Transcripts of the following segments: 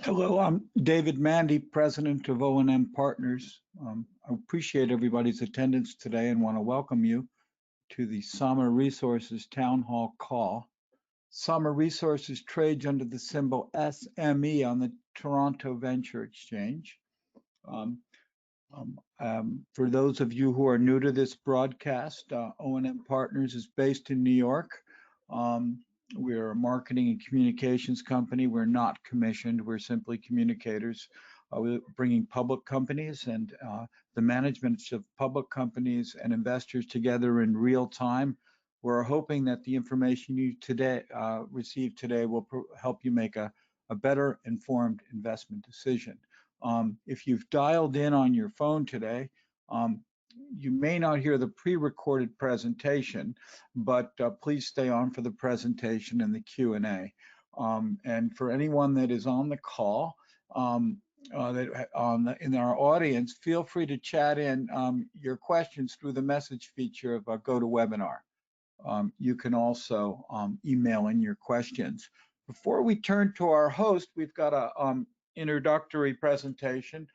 Hello, I'm David Mandy, President of O&M Partners. I appreciate everybody's attendance today and want to welcome you to the Summer Resources Town Hall call. Summer Resources trades under the symbol SME on the Toronto Venture Exchange. For those of you who are new to this broadcast, O&M Partners is based in New York. We're a marketing and communications company. We're not commissioned. We're simply communicators. We're bringing public companies and the management of public companies and investors together in real time. We're hoping that the information you receive today will help you make a better informed investment decision. If you've dialed in on your phone today, you may not hear the pre-recorded presentation, but please stay on for the presentation and the Q&A. And for anyone that is on the call, in our audience, feel free to chat in your questions through the message feature of GoToWebinar. You can also email in your questions. Before we turn to our host, we've got a introductory presentation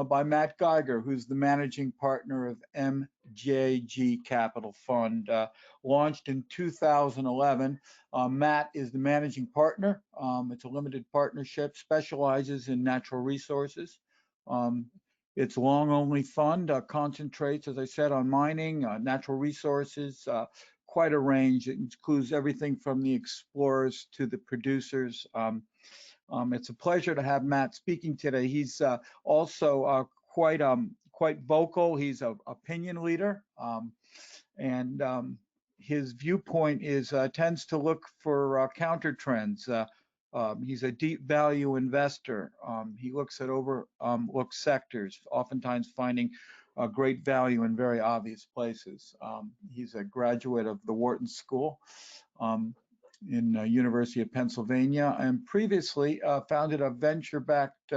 by Matt Geiger, who's the managing partner of MJG Capital Fund, launched in 2011. Matt is the managing partner. It's a limited partnership, specializes in natural resources. It's long-only fund, concentrates, as I said, on mining, natural resources, quite a range. It includes everything from the explorers to the producers. It's a pleasure to have Matt speaking today. He's also quite vocal. He's an opinion leader, and his viewpoint tends to look for counter trends. He's a deep value investor. He looks at overlooked sectors, oftentimes finding great value in very obvious places. He's a graduate of the Wharton School in University of Pennsylvania, and previously founded a venture-backed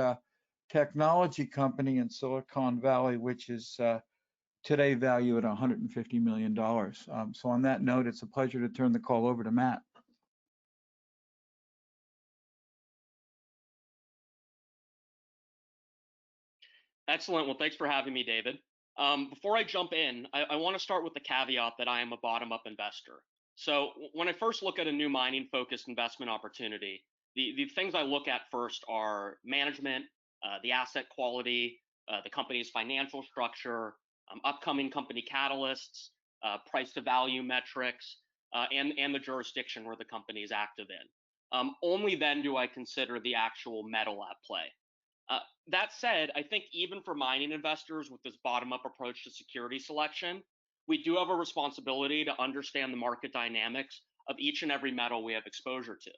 technology company in Silicon Valley, which is today valued at $150 million. So on that note, it's a pleasure to turn the call over to Matt. Excellent. Well, thanks for having me, David. Before I jump in, I want to start with the caveat that I am a bottom-up investor. So when I first look at a new mining-focused investment opportunity, the things I look at first are management, the asset quality, the company's financial structure, upcoming company catalysts, price to value metrics, and the jurisdiction where the company is active in. Only then do I consider the actual metal at play. That said, I think even for mining investors with this bottom-up approach to security selection, we do have a responsibility to understand the market dynamics of each and every metal we have exposure to.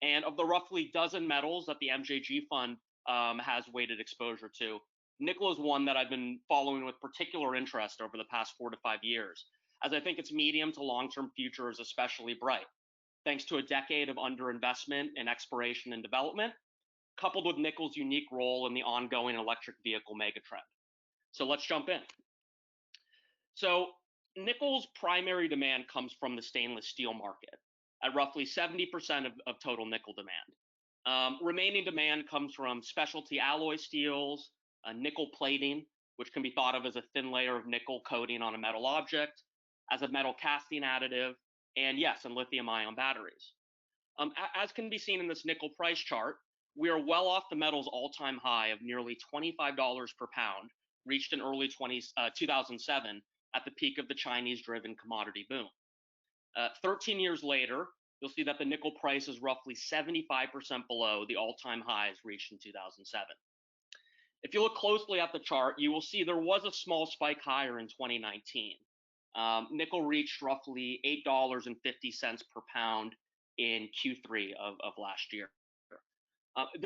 And of the roughly dozen metals that the MJG fund has weighted exposure to, nickel is one that I've been following with particular interest over the past 4 to 5 years, as I think its medium to long-term future is especially bright, thanks to a decade of underinvestment in exploration and development, coupled with nickel's unique role in the ongoing electric vehicle megatrend. So let's jump in. So nickel's primary demand comes from the stainless steel market at roughly 70% of total nickel demand. Remaining demand comes from specialty alloy steels, nickel plating, which can be thought of as a thin layer of nickel coating on a metal object, as a metal casting additive, and yes, and lithium-ion batteries. As can be seen in this nickel price chart, we are well off the metal's all-time high of nearly $25 per pound, reached in early 2007 at the peak of the Chinese-driven commodity boom. 13 years later, you'll see that the nickel price is roughly 75% below the all-time highs reached in 2007. If you look closely at the chart, you will see there was a small spike higher in 2019. Nickel reached roughly $8.50 per pound in Q3 of last year.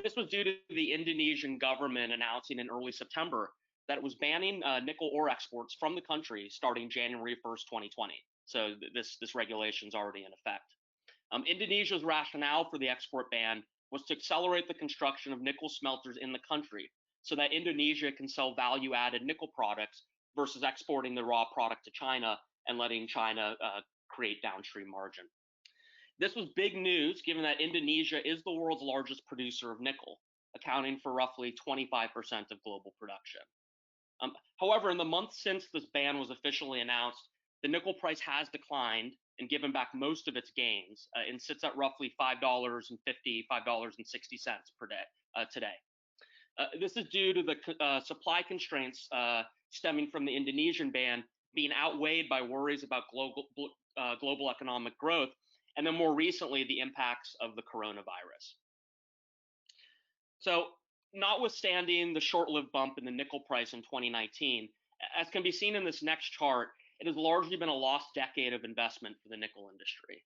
This was due to the Indonesian government announcing in early September that it was banning nickel ore exports from the country starting January 1st, 2020. So this regulation is already in effect. Indonesia's rationale for the export ban was to accelerate the construction of nickel smelters in the country so that Indonesia can sell value-added nickel products versus exporting the raw product to China and letting China create downstream margin. This was big news given that Indonesia is the world's largest producer of nickel, accounting for roughly 25% of global production. However, in the months since this ban was officially announced, the nickel price has declined and given back most of its gains and sits at roughly $5.50, $5.60 per day today. This is due to the supply constraints stemming from the Indonesian ban being outweighed by worries about global economic growth, and then more recently, the impacts of the coronavirus. So, notwithstanding the short-lived bump in the nickel price in 2019, as can be seen in this next chart, it has largely been a lost decade of investment for the nickel industry.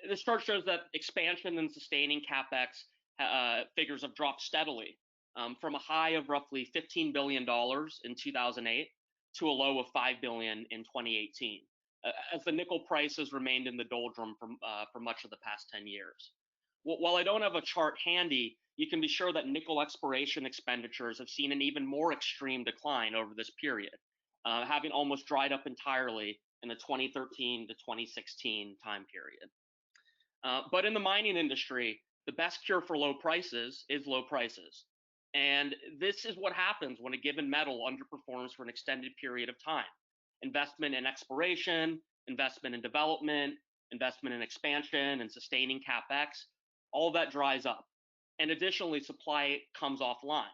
This chart shows that expansion and sustaining CapEx figures have dropped steadily from a high of roughly $15 billion in 2008 to a low of $5 billion in 2018, as the nickel price has remained in the doldrum for much of the past 10 years. While I don't have a chart handy, you can be sure that nickel exploration expenditures have seen an even more extreme decline over this period, having almost dried up entirely in the 2013 to 2016 time period. But in the mining industry, the best cure for low prices is low prices. And this is what happens when a given metal underperforms for an extended period of time. Investment in exploration, investment in development, investment in expansion and sustaining CapEx, all that dries up. And additionally, supply comes offline.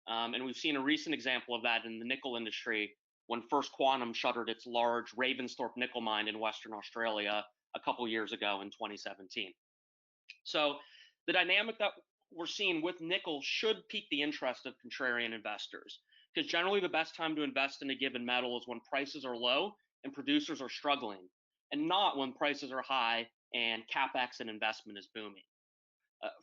And we've seen a recent example of that in the nickel industry when First Quantum shuttered its large Ravensthorpe nickel mine in Western Australia a couple years ago in 2017. So the dynamic that we're seeing with nickel should pique the interest of contrarian investors, because generally the best time to invest in a given metal is when prices are low and producers are struggling, and not when prices are high and CapEx and investment is booming.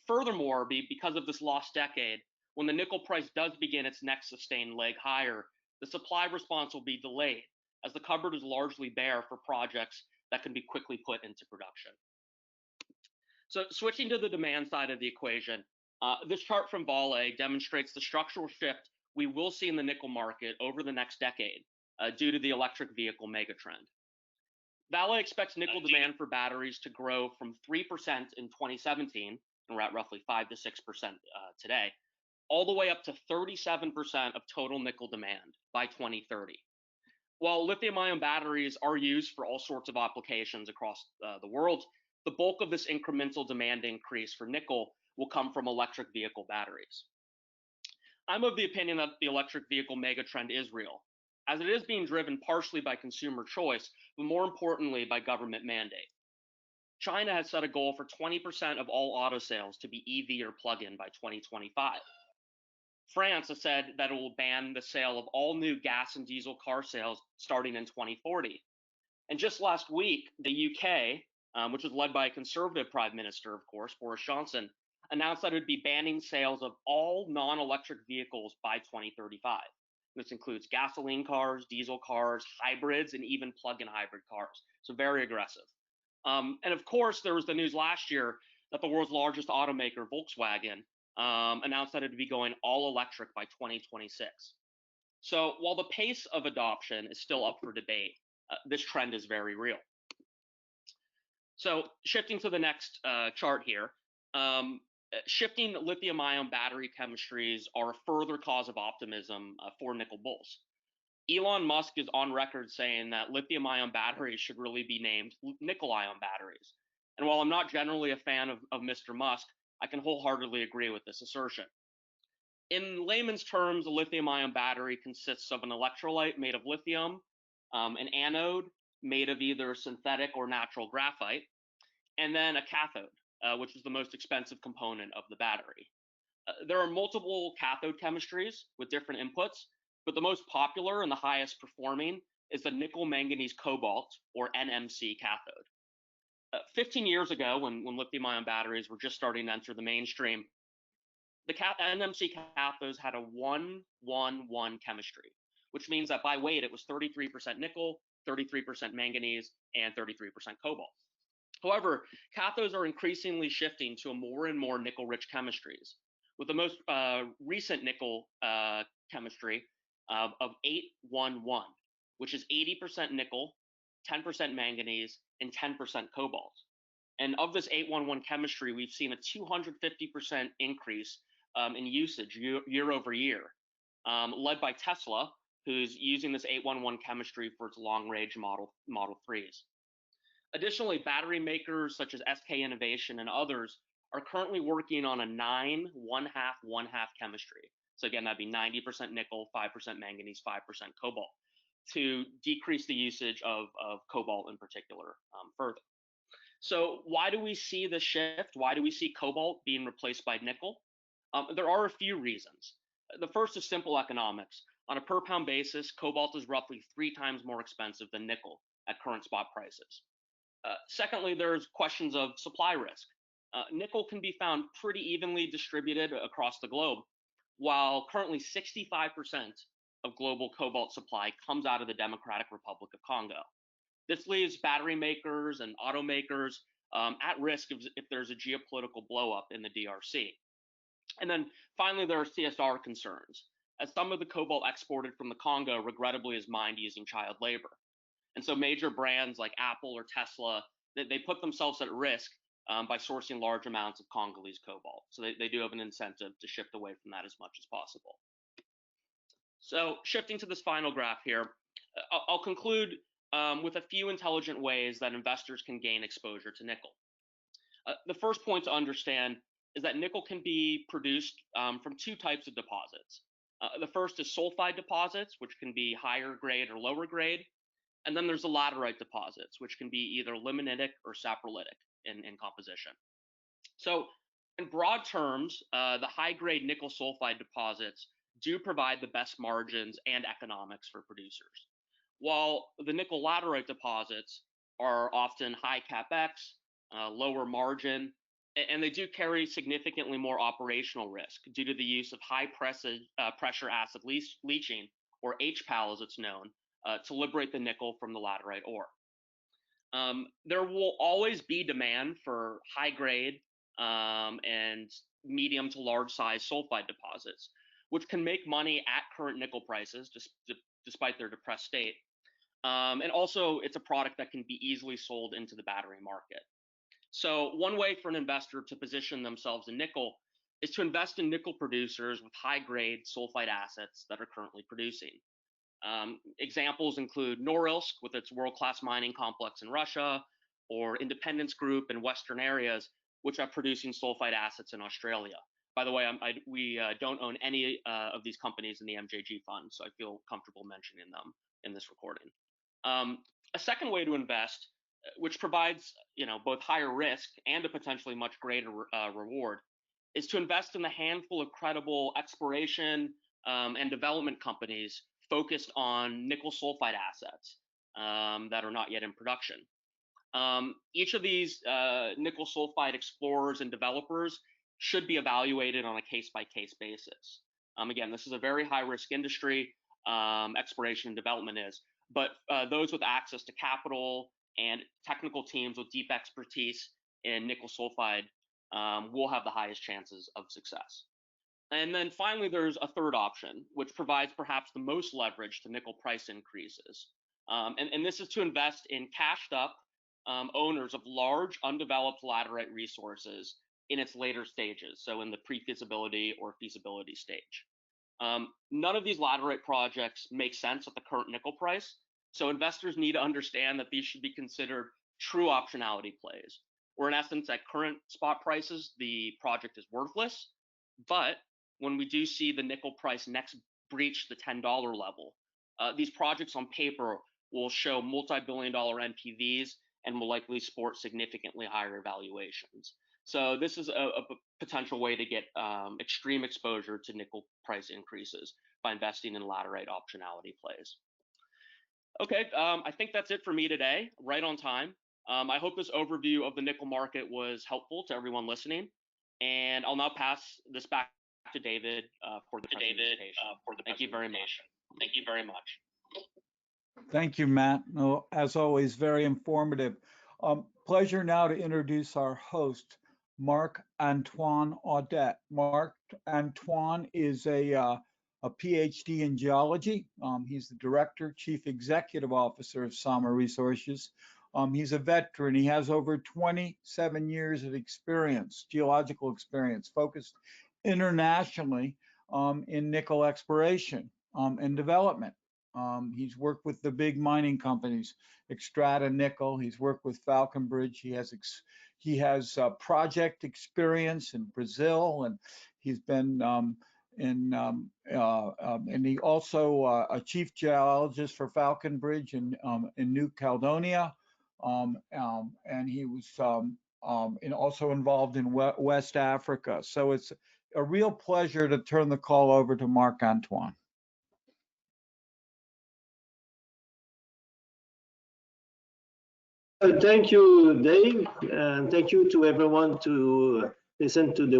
Furthermore, because of this lost decade, when the nickel price does begin its next sustained leg higher, the supply response will be delayed, as the cupboard is largely bare for projects that can be quickly put into production. So switching to the demand side of the equation, this chart from Vale demonstrates the structural shift we will see in the nickel market over the next decade due to the electric vehicle megatrend. Vale expects nickel demand for batteries to grow from 3% in 2017, and we're at roughly 5 to 6% today, all the way up to 37% of total nickel demand by 2030. While lithium-ion batteries are used for all sorts of applications across the world, the bulk of this incremental demand increase for nickel will come from electric vehicle batteries. I'm of the opinion that the electric vehicle megatrend is real, as it is being driven partially by consumer choice, but more importantly by government mandate. China has set a goal for 20% of all auto sales to be EV or plug-in by 2025. France has said that it will ban the sale of all new gas and diesel car sales starting in 2040. And just last week, the UK, which is led by a conservative prime minister, of course, Boris Johnson, announced that it would be banning sales of all non-electric vehicles by 2035. This includes gasoline cars, diesel cars, hybrids, and even plug-in hybrid cars. So very aggressive. And of course, there was the news last year that the world's largest automaker, Volkswagen, announced that it would be going all electric by 2026. So while the pace of adoption is still up for debate, this trend is very real. So shifting to the next chart here, shifting lithium-ion battery chemistries are a further cause of optimism for nickel bulls. Elon Musk is on record saying that lithium-ion batteries should really be named nickel-ion batteries. And while I'm not generally a fan of Mr. Musk, I can wholeheartedly agree with this assertion. In layman's terms, a lithium-ion battery consists of an electrolyte made of lithium, an anode made of either synthetic or natural graphite, and then a cathode, which is the most expensive component of the battery. There are multiple cathode chemistries with different inputs, but the most popular and the highest performing is the nickel manganese cobalt, or NMC cathode. 15 years ago, when lithium-ion batteries were just starting to enter the mainstream, the NMC cathodes had a 1-1-1 chemistry, which means that by weight it was 33% nickel, 33% manganese, and 33% cobalt. However, cathodes are increasingly shifting to a more and more nickel-rich chemistries, with the most recent nickel chemistry of 8-1-1, which is 80% nickel, 10% manganese, and 10% cobalt. And of this 811 chemistry, we've seen a 250% increase in usage year over year, led by Tesla, who's using this 811 chemistry for its long-range Model 3s. Additionally, battery makers such as SK Innovation and others are currently working on a 9 1/2 1/2 chemistry. So again, that'd be 90% nickel, 5% manganese, 5% cobalt, to decrease the usage of cobalt in particular further. So why do we see this shift? Why do we see cobalt being replaced by nickel? There are a few reasons. The first is simple economics. On a per pound basis, cobalt is roughly 3 times more expensive than nickel at current spot prices. Secondly, there's questions of supply risk. Nickel can be found pretty evenly distributed across the globe, while currently 65% of global cobalt supply comes out of the Democratic Republic of Congo. This leaves battery makers and automakers at risk if there's a geopolitical blowup in the DRC. And then finally, there are CSR concerns, as some of the cobalt exported from the Congo regrettably is mined using child labor. And so major brands like Apple or Tesla, they put themselves at risk by sourcing large amounts of Congolese cobalt. So they do have an incentive to shift away from that as much as possible. So shifting to this final graph here, I'll conclude with a few intelligent ways that investors can gain exposure to nickel. The first point to understand is that nickel can be produced from 2 types of deposits. The first is sulfide deposits, which can be higher grade or lower grade. And then there's the laterite deposits, which can be either limonitic or saprolitic in composition. So in broad terms, the high-grade nickel sulfide deposits do provide the best margins and economics for producers, while the nickel laterite deposits are often high capex, lower margin, and they do carry significantly more operational risk due to the use of high pressure acid leaching, or HPAL as it's known, to liberate the nickel from the laterite ore. There will always be demand for high grade and medium to large size sulfide deposits, which can make money at current nickel prices despite their depressed state. And also, it's a product that can be easily sold into the battery market. So one way for an investor to position themselves in nickel is to invest in nickel producers with high-grade sulfide assets that are currently producing. Examples include Norilsk with its world-class mining complex in Russia, or Independence Group in Western areas, which are producing sulfide assets in Australia. By the way, we don't own any of these companies in the MJG fund, so I feel comfortable mentioning them in this recording. A second way to invest, which provides both higher risk and a potentially much greater reward, is to invest in a handful of credible exploration and development companies focused on nickel sulfide assets that are not yet in production. Each of these nickel sulfide explorers and developers should be evaluated on a case-by-case basis. Again, this is a very high-risk industry, exploration and development is, but those with access to capital and technical teams with deep expertise in nickel sulfide will have the highest chances of success. And then finally, there's a third option, which provides perhaps the most leverage to nickel price increases. And this is to invest in cashed up owners of large undeveloped laterite resources in its later stages, so in the pre-feasibility or feasibility stage. None of these laterite projects make sense at the current nickel price, so investors need to understand that these should be considered true optionality plays, where in essence, at current spot prices, the project is worthless, but when we do see the nickel price next breach the $10 level, these projects on paper will show multi-billion-dollar NPVs and will likely sport significantly higher valuations. So this is a potential way to get extreme exposure to nickel price increases by investing in laterite optionality plays. Okay, I think that's it for me today, right on time. I hope this overview of the nickel market was helpful to everyone listening, and I'll now pass this back to David for the presentation. Thank you very much. Thank you very much. Thank you, Matt. No, as always, very informative. Pleasure now to introduce our host, Marc-Antoine Audet. Marc-Antoine is a PhD in geology. He's the Director, Chief Executive Officer of Sama Resources. He's a veteran. He has over 27 years of experience, geological experience, focused internationally in nickel exploration and development. He's worked with the big mining companies, Extrata Nickel. He's worked with Falconbridge. He has project experience in Brazil, and he's been and he also a chief geologist for Falconbridge in New Caledonia, and he was and also involved in West Africa. So it's a real pleasure to turn the call over to Marc-Antoine. Thank you, Dave, and thank you to everyone to listen to the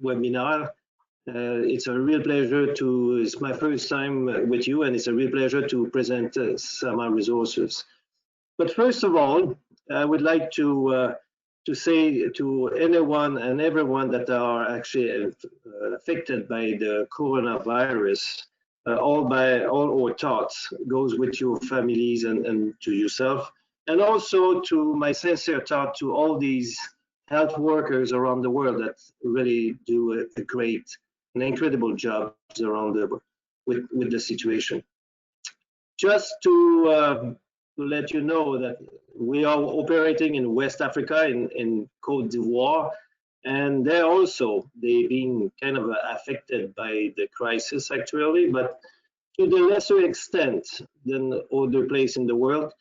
webinar. It's a real pleasure it's my first time with you, and it's a real pleasure to present Sama Resources. But first of all, I would like to say to anyone and everyone that are actually affected by the coronavirus, all our thoughts goes with your families and to yourself, and also to my sincere thought to all these health workers around the world that really do a great and incredible job around with the situation. Just to let you know that we are operating in West Africa, in Côte d'Ivoire, and they've been kind of affected by the crisis actually, but to the lesser extent than other places in the world.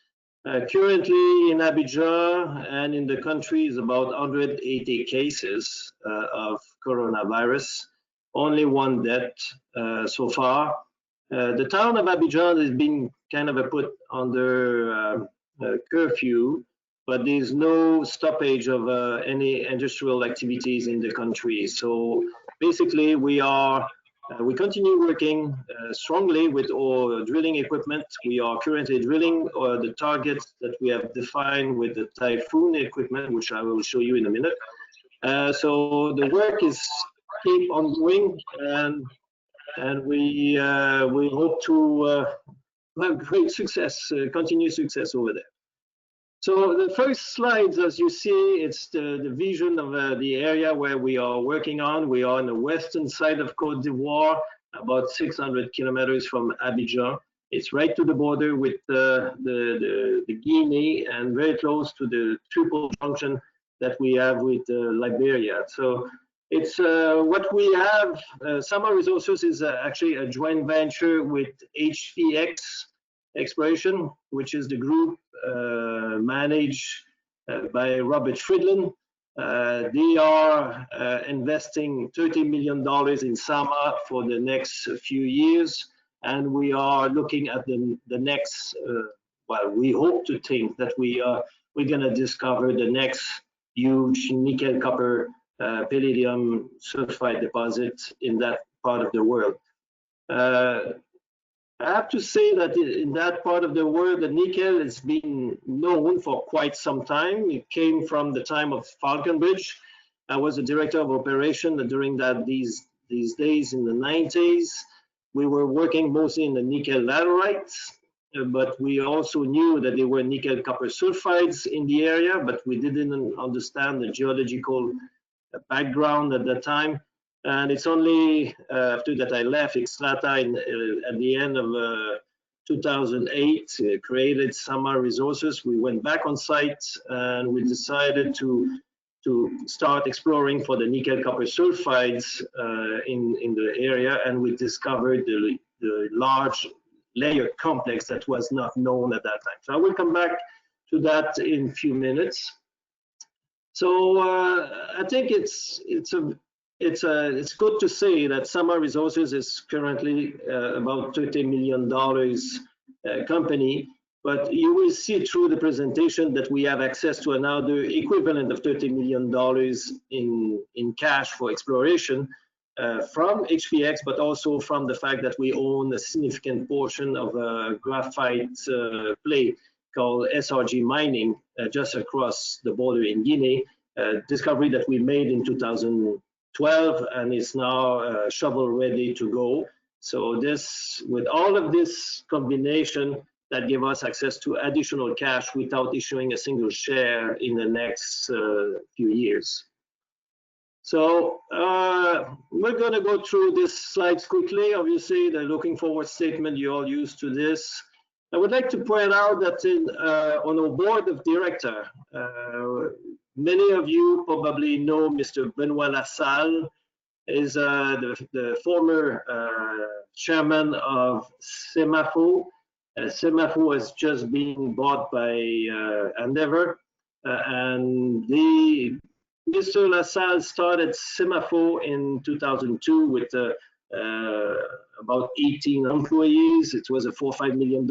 Currently in Abidjan and in the country is about 180 cases of coronavirus, only one death so far. The town of Abidjan has been kind of put under curfew, but there's no stoppage of any industrial activities in the country. So basically we continue working strongly with our drilling equipment. We are currently drilling the targets that we have defined with the Typhoon equipment, which I will show you in a minute. So the work is keep on going, and we hope to have great success, continued success over there. So the first slides, as you see, it's the vision of the area where we are working on. We are on the western side of Côte d'Ivoire, about 600 kilometers from Abidjan. It's right to the border with the Guinea and very close to the triple junction that we have with Liberia. So it's what we have. Sama Resources is actually a joint venture with HPX Exploration, which is the group managed by Robert Friedland. They are investing $30 million in Sama for the next few years, and we are looking at the next. Well, we hope to think that we're going to discover the next huge nickel, copper, palladium sulfide deposit in that part of the world. I have to say that in that part of the world, the nickel has been known for quite some time. It came from the time of Falconbridge. I was a director of operation during these days in the 90s. We were working mostly in the nickel laterites, but we also knew that there were nickel copper sulfides in the area, but we didn't understand the geological background at that time. And it's only after that I left Extrata at the end of 2008, created Sama Resources. We went back on site and we decided to start exploring for the nickel copper sulfides in the area, and we discovered the large layered complex that was not known at that time. So I will come back to that in a few minutes. So I think it's good to say that Sama Resources is currently about $30 million company, but you will see through the presentation that we have access to another equivalent of $30 million in cash for exploration from HPX, but also from the fact that we own a significant portion of a graphite play called SRG Mining just across the border in Guinea, discovery that we made in 2012, and it's now shovel ready to go. So this, with all of this combination, that give us access to additional cash without issuing a single share in the next few years. So we're going to go through these slides quickly. Obviously, the looking forward statement, you're all used to this. I would like to point out that on our board of directors, many of you probably know Mr. Benoit Lassalle, is the former chairman of Semafo. Semafo has just been bought by Endeavor, and Mr. Lassalle started Semafo in 2002 with about 18 employees. It was a $4 or $5 million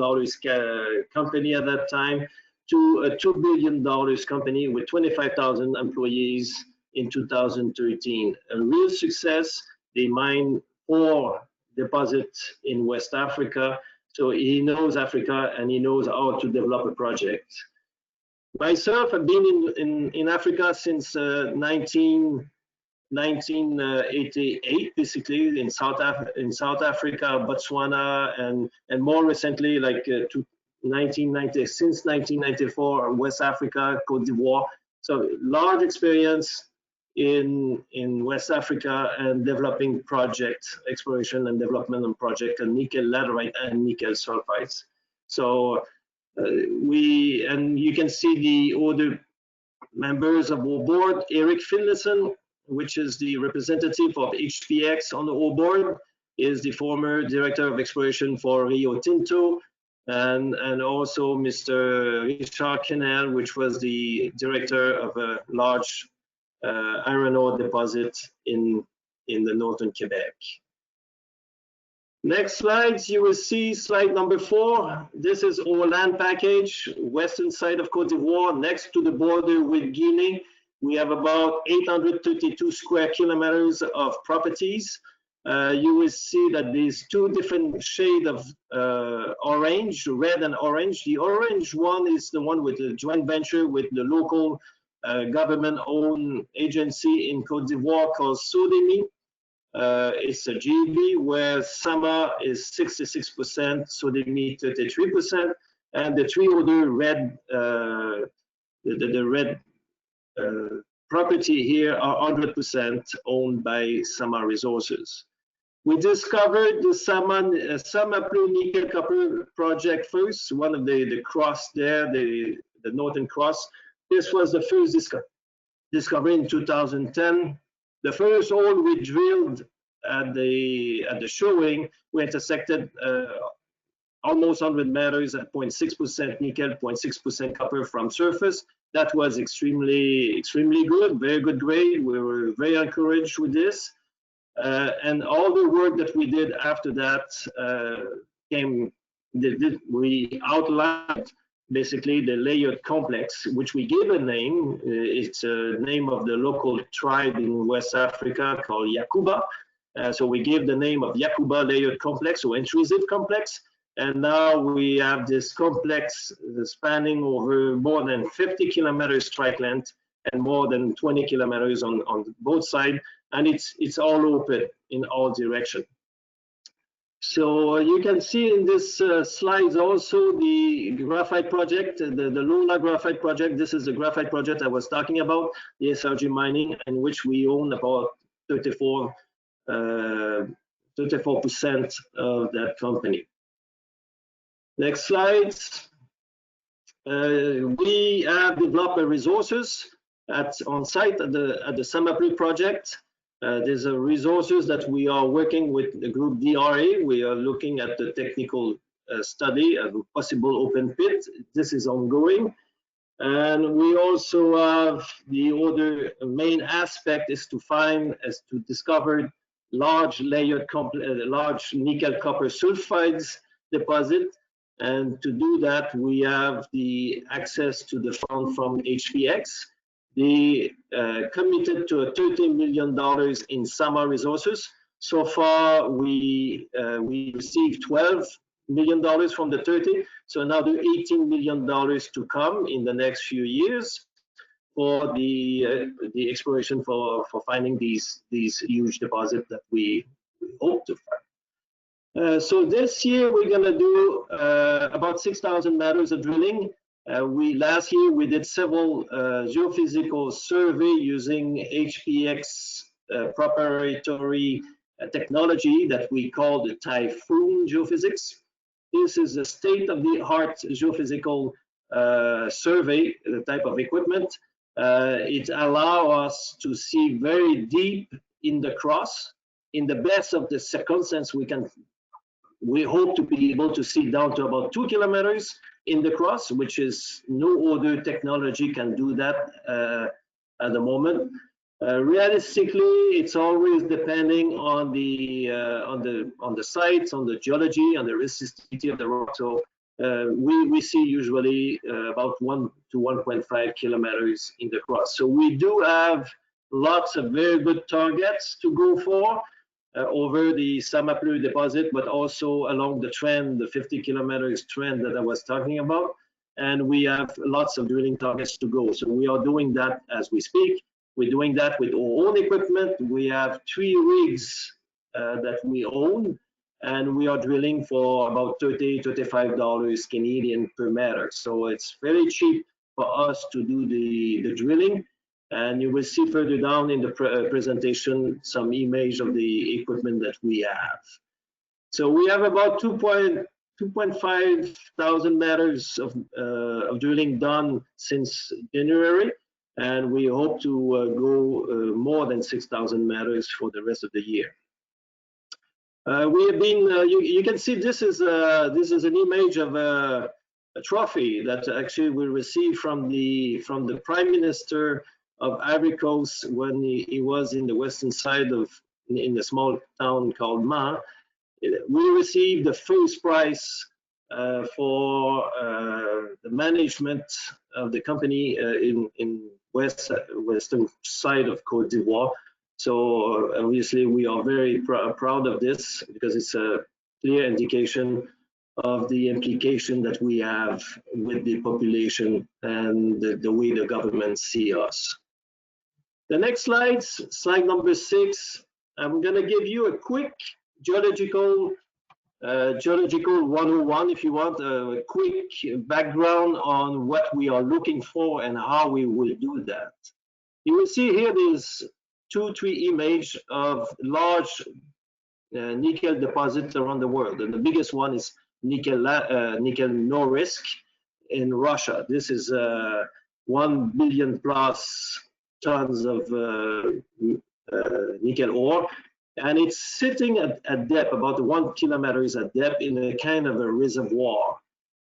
company at that time, to a $2 billion company with 25,000 employees in 2013. A real success. They mine 4 deposits in West Africa. So he knows Africa and he knows how to develop a project. Myself, I've been in Africa since 1988, basically in South Africa, Botswana, and more recently, like since 1994, West Africa, Côte d'Ivoire. So large experience in West Africa and developing projects, exploration and development on project, and nickel laterite and nickel sulfides. So you can see the other members of our board. Eric Finlayson, which is the representative of HPX on our board, is the former director of exploration for Rio Tinto, and also Mr. Richard Kennel, which was the director of a large iron ore deposit in the northern Quebec. Next slides, you will see slide number 4. This is our land package, western side of Côte d'Ivoire, next to the border with Guinea. We have about 832 square kilometers of properties. You will see that there's 2 different shades of orange, red and orange. The orange one is the one with the joint venture with the local government-owned agency in Côte d'Ivoire called Sodemi. It's a JV where Sama is 66%, Sodemi 33%, and the 3 other red, the red property here are 100% owned by Sama Resources. We discovered the Samaplu Nickel-Copper project first, one of the cross there, the Northern Cross. This was the first discovery in 2010. The first hole we drilled at the showing, we intersected almost 100 meters at 0.6% nickel, 0.6% copper from surface. That was extremely good, very good grade. We were very encouraged with this. And all the work that we did after that we outlined basically the layered complex, which we gave a name. It's a name of the local tribe in West Africa called Yakuba. So we gave the name of Yakuba layered complex, or intrusive complex. And now we have this complex spanning over more than 50 kilometers strike length and more than 20 kilometers on both sides. And it's all open in all directions. So you can see in this slides also the graphite project, the Luna graphite project. This is the graphite project I was talking about, the SRG mining, in which we own about 34% of that company. Next slides. We have developed resources on site at the Samaplu project. There's a resources that we are working with the group DRA. We are looking at the technical study of a possible open pit. This is ongoing. And we also have the other main aspect is to discover large layered, large nickel copper sulfides deposit. And to do that, we have the access to the fund from HPX. They committed to a $30 million in Sama Resources. So far, we received $12 million from the 30. So another $18 million to come in the next few years for the exploration for finding these huge deposits that we hope to find. So this year we're going to do about 6,000 meters of drilling. Last year we did several geophysical survey using HPX proprietary technology that we call the Typhoon geophysics. This is a state-of-the-art geophysical survey, the type of equipment. It allows us to see very deep in the cross. In the best of the circumstance, we hope to be able to see down to about 2 kilometers in the cross, which is no other technology can do that at the moment. Realistically, it's always depending on the sites, on the geology, on the resistivity of the rock. So we see usually about 1 to 1.5 kilometers in the cross. So we do have lots of very good targets to go for over the Samapleu deposit, but also along the trend, the 50 kilometers trend that I was talking about. And we have lots of drilling targets to go. So we are doing that as we speak. We're doing that with our own equipment. We have 3 rigs that we own, and we are drilling for about $30, $35 Canadian per meter. So it's very cheap for us to do the drilling. And you will see further down in the presentation some image of the equipment that we have. So we have about 2.5 thousand meters of drilling done since January, and we hope to go more than 6,000 meters for the rest of the year. We have been, you can see this is an image of a trophy that actually we received from the Prime Minister of Ivory Coast when he was in the western side of, in a small town called Ma. We received the first prize for the management of the company in western side of Côte d'Ivoire. So obviously we are very proud of this because it's a clear indication of the implication that we have with the population and the way the government see us. The next slide number 6, I'm going to give you a quick geological 101, if you want, a quick background on what we are looking for and how we will do that. You will see here there's 2-3 images of large nickel deposits around the world, and the biggest one is nickel Norilsk in Russia. This is 1 billion plus tons of nickel ore, and it's sitting at depth, about 1 kilometers at depth, in a kind of a reservoir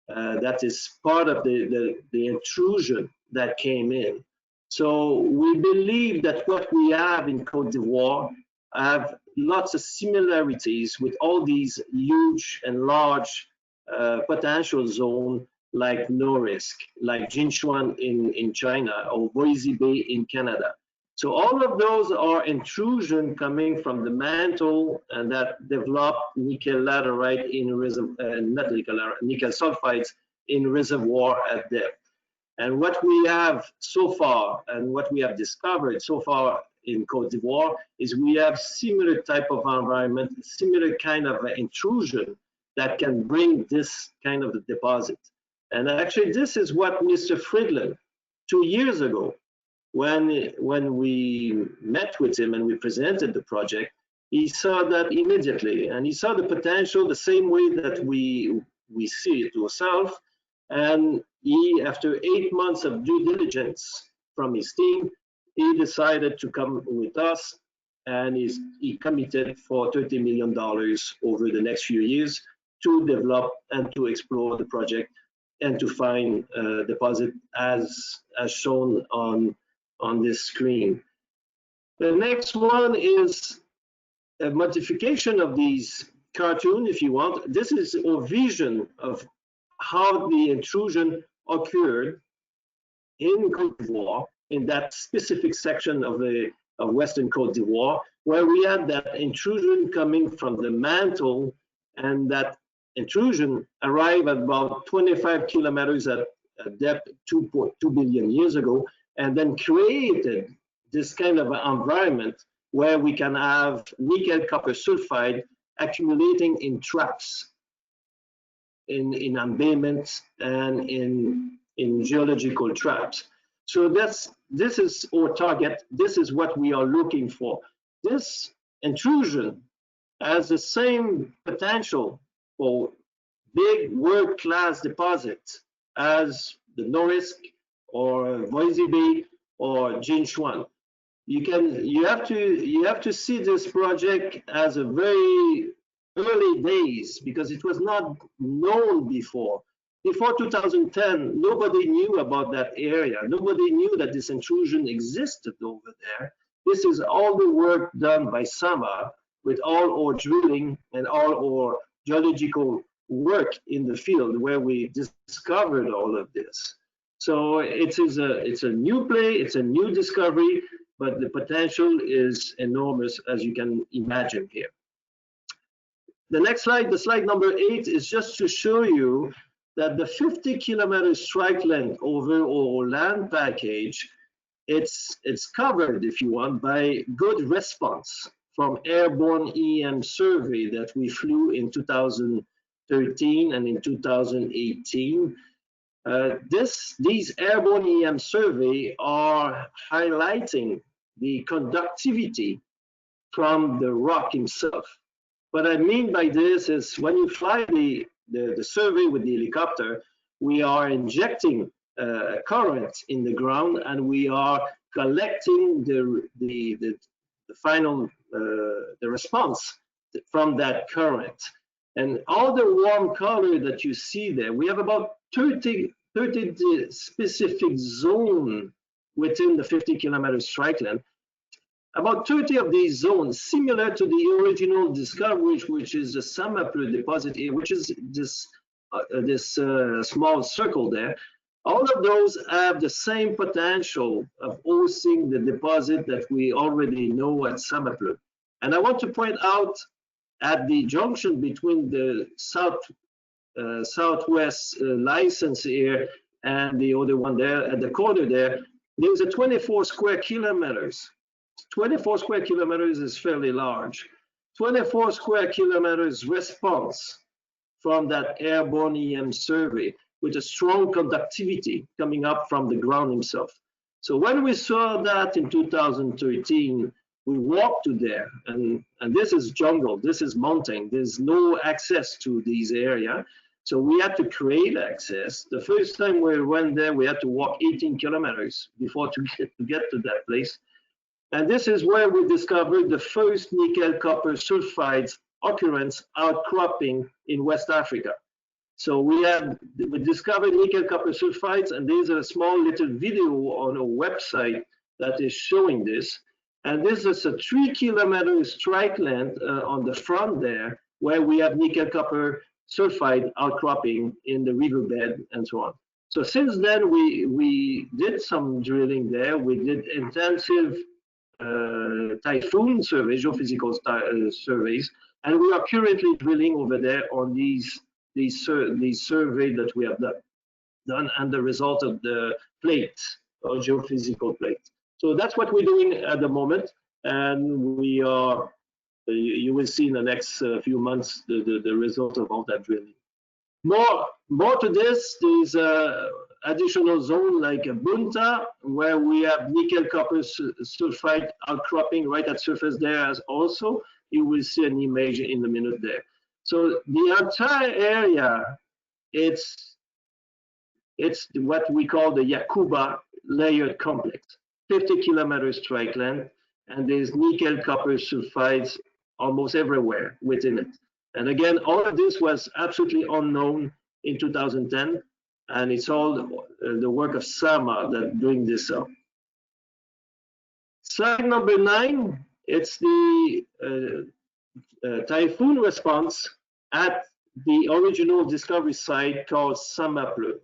that is part of the intrusion that came in. So we believe that what we have in Côte d'Ivoire have lots of similarities with all these huge and large potential zones like Norilsk, like Jinchuan in China, or Voisey Bay in Canada. So all of those are intrusion coming from the mantle and that develop nickel laterite in not nickel sulphides in reservoir at depth. And what we have so far and what we have discovered so far in Côte d'Ivoire is we have similar type of environment, similar kind of intrusion that can bring this kind of deposit. And actually this is what Mr. Friedland, 2 years ago, when we met with him and we presented the project, he saw that immediately, and he saw the potential the same way that we see it ourselves. And he, after 8 months of due diligence from his team, he decided to come with us, and he committed for $30 million over the next few years to develop and to explore the project and to find a deposit as shown on this screen. The next one is a modification of these cartoon, if you want. This is our vision of how the intrusion occurred in Côte d'Ivoire, in that specific section of Western Côte d'Ivoire, where we had that intrusion coming from the mantle, and that intrusion arrived at about 25 kilometers at depth 2 billion years ago, and then created this kind of environment where we can have nickel-copper sulfide accumulating in traps, in embayments, and in geological traps. So this is our target. This is what we are looking for. This intrusion has the same potential for big world-class deposits as the Norilsk or Voisey Bay or Jinchuan. You have to see this project as a very early days, because it was not known before. Before 2010, nobody knew about that area. Nobody knew that this intrusion existed over there. This is all the work done by SAMA with all our drilling and all our geological work in the field where we discovered all of this. So it's a new play, it's a new discovery, but the potential is enormous, as you can imagine here. The next slide, the slide number 8, is just to show you that the 50-kilometer strike length over our land package, it's covered, if you want, by good response from airborne EM survey that we flew in 2013 and in 2018. These airborne EM survey are highlighting the conductivity from the rock himself. What I mean by this is when you fly the survey with the helicopter, we are injecting a current in the ground, and we are collecting the final the response from that current. And all the warm color that you see there, we have about 30 specific zone within the 50-kilometer strike length. About 30 of these zones, similar to the original discovery, which is the Samaplu deposit here, which is this small circle there. All of those have the same potential of hosting the deposit that we already know at Samaplu. And I want to point out at the junction between the southwest license here and the other one there at the corner there, there's a 24 square kilometers. 24 square kilometers is fairly large. 24 square kilometers response from that airborne EM survey with a strong conductivity coming up from the ground himself. So when we saw that in 2013, we walked to there, and this is jungle, this is mountain, there's no access to these areas. So we had to create access. The first time we went there, we had to walk 18 kilometers before to get to that place. And this is where we discovered the first nickel-copper sulphides occurrence outcropping in West Africa. So we discovered nickel-copper sulphides, and there's a small little video on a website that is showing this. And this is a 3-kilometer strike length on the front there, where we have nickel-copper sulfide outcropping in the riverbed and so on. So since then, we did some drilling there. We did intensive typhoon surveys, geophysical surveys, and we are currently drilling over there on these surveys that we have done and the result of the plate or geophysical plate. So that's what we're doing at the moment, and we are. You will see in the next few months the result of all that drilling. More to this, there's a additional zone like Bunta, where we have nickel-copper sulfide outcropping right at surface there as also. You will see an image in a minute there. So the entire area, it's what we call the Yakuba layered complex, 50-kilometer strike length, and there's nickel-copper sulfides almost everywhere within it. And again, all of this was absolutely unknown in 2010, and it's all the work of SAMA that doing this up. Slide number 9, it's the typhoon response at the original discovery site called Samaplu.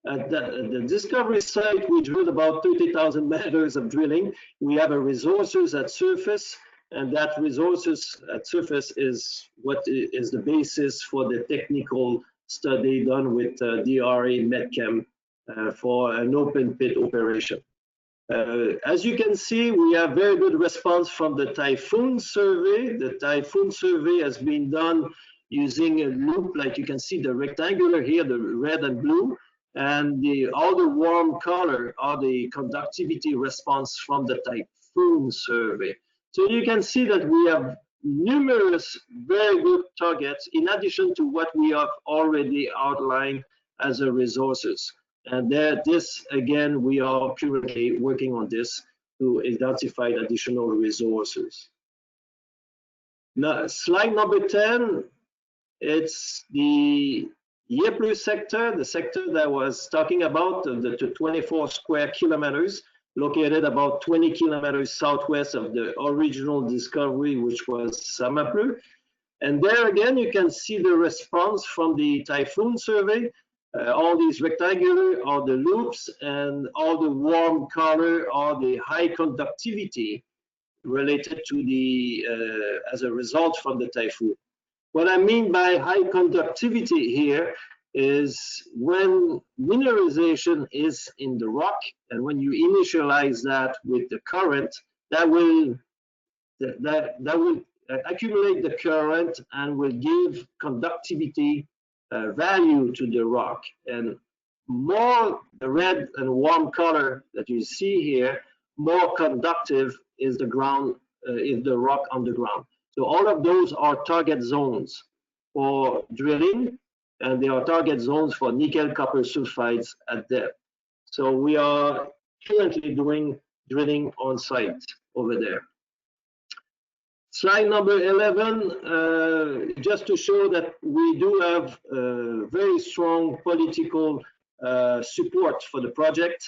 At the discovery site, we drilled about 30,000 meters of drilling. We have a resources at surface, and that resources at surface is what is the basis for the technical study done with DRA Medchem for an open pit operation. As you can see, we have very good response from the typhoon survey. The typhoon survey has been done using a loop, like you can see the rectangular here, the red and blue, and all the warm color are the conductivity response from the typhoon survey. So you can see that we have numerous very good targets in addition to what we have already outlined as a resources. And this, again, we are currently working on this to identify additional resources. Now, slide number 10, it's the Yepler sector, the sector that I was talking about, the 24 square kilometers, located about 20 kilometers southwest of the original discovery, which was Samaplu. And there again, you can see the response from the typhoon survey. All these rectangular are the loops, and all the warm color are the high conductivity related to the, as a result from the typhoon. What I mean by high conductivity here is when mineralization is in the rock, and when you initialize that with the current, that will accumulate the current and will give conductivity value to the rock. And more the red and warm color that you see here, more conductive is the ground, is the rock on the ground. So all of those are target zones for drilling, and they are target zones for nickel-copper sulfides at depth. So we are currently doing drilling on site over there. Slide number 11, just to show that we do have very strong political support for the project.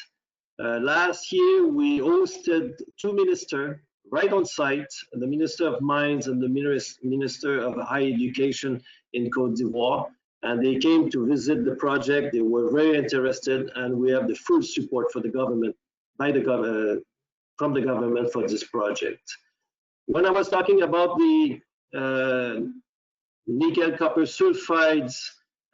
Last year, we hosted two ministers right on site, the Minister of Mines and the Minister of Higher Education in Côte d'Ivoire, and they came to visit the project. They were very interested, and we have the full support for the government, from the government for this project. When I was talking about the nickel-copper sulfides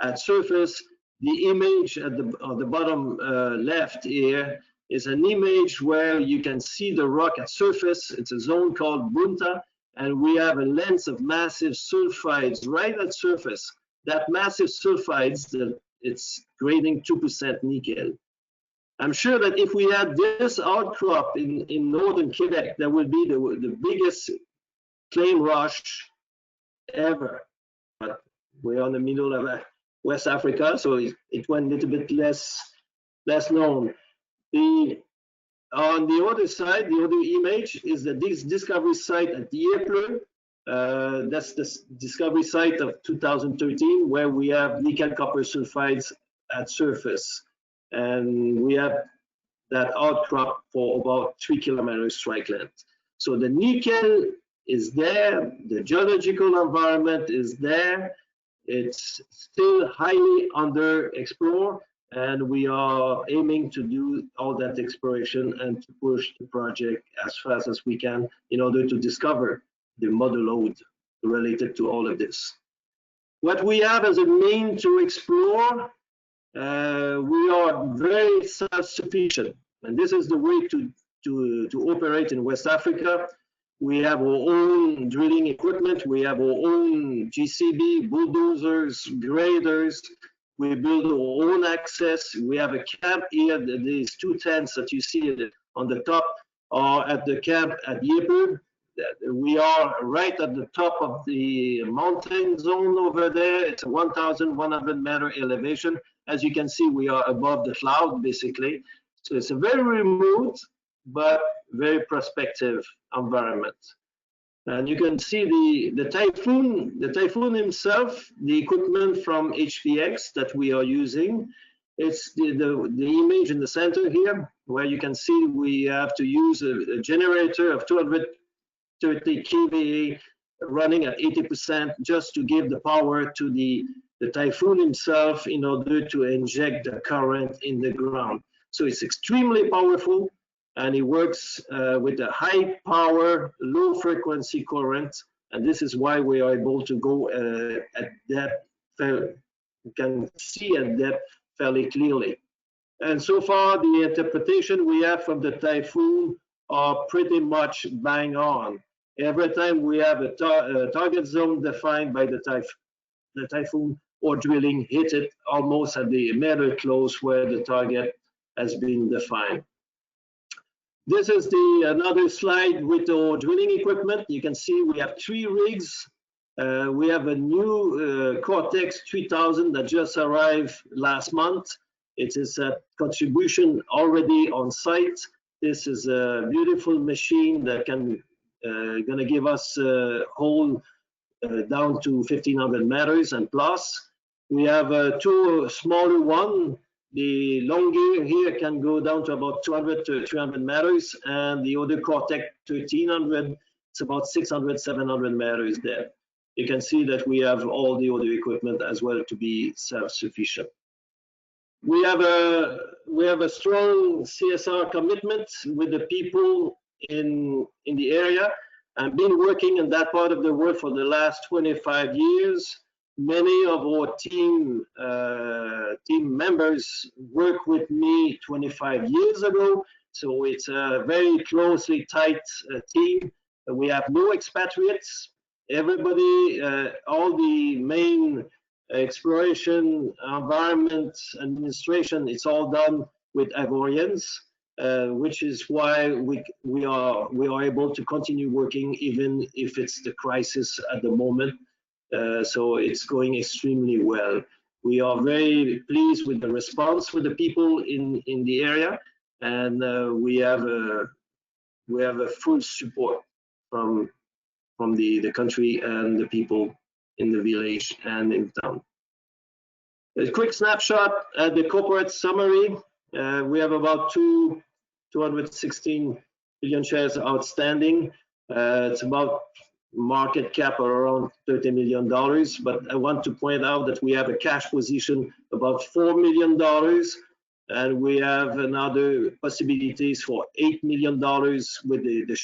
at surface, the image at on the bottom left here is an image where you can see the rock at surface. It's a zone called Bunta, and we have a lens of massive sulfides right at surface. That massive sulfides, it's grading 2% nickel. I'm sure that if we had this outcrop in northern Quebec, that would be the biggest claim rush ever. But we're in the middle of West Africa, so it went a little bit less known. On the other side, the other image is this discovery site at Yepler. That's the discovery site of 2013, where we have nickel-copper sulfides at surface. And we have that outcrop for about 3 kilometers strike length. So the nickel is there, the geological environment is there, it's still highly underexplored, and we are aiming to do all that exploration and to push the project as fast as we can in order to discover the model load related to all of this. What we have as a mean to explore, we are very self-sufficient, and this is the way to operate in West Africa. We have our own drilling equipment, we have our own GCB, bulldozers, graders, we build our own access. We have a camp here, these two tents that you see on the top are at the camp at Yepler. We are right at the top of the mountain zone over there. It's a 1,100 meter elevation. As you can see, we are above the cloud, basically. So it's a very remote, but very prospective environment. And you can see the typhoon himself, the equipment from HPX that we are using. It's the image in the center here, where you can see we have to use a generator of 230 kVA running at 80% just to give the power to the typhoon himself in order to inject the current in the ground. So it's extremely powerful, and it works with a high power, low frequency current, and this is why we are able to go at depth. You can see at depth fairly clearly. And so far, the interpretation we have from the typhoon are pretty much bang on. Every time we have a target zone defined by the typhoon or drilling hit it almost at the emitter close where the target has been defined. This is another slide with our drilling equipment. You can see we have 3 rigs. We have a new Cortex 3000 that just arrived last month. It is a contribution already on site. This is a beautiful machine that can gonna give us a hole down to 1,500 meters and plus. We have 2 smaller one. The long gear here can go down to about 200 to 300 meters, and the other Cortex 1300, it's about 600, 700 meters there. You can see that we have all the other equipment as well to be self-sufficient. We have a strong CSR commitment with the people in the area. I've been working in that part of the world for the last 25 years. Many of our team members worked with me 25 years ago, so it's a very closely tight team. We have no expatriates. Everybody, all the main exploration, environment, administration, it's all done with Ivorians, which is why we are able to continue working even if it's the crisis at the moment. So it's going extremely well. We are very pleased with the response with the people in the area, and we have a full support from the country and the people in the village and in town. A quick snapshot at the corporate summary. We have about 216 million shares outstanding. It's about market cap around $30 million, but I want to point out that we have a cash position about $4 million, and we have another possibilities for $8 million with the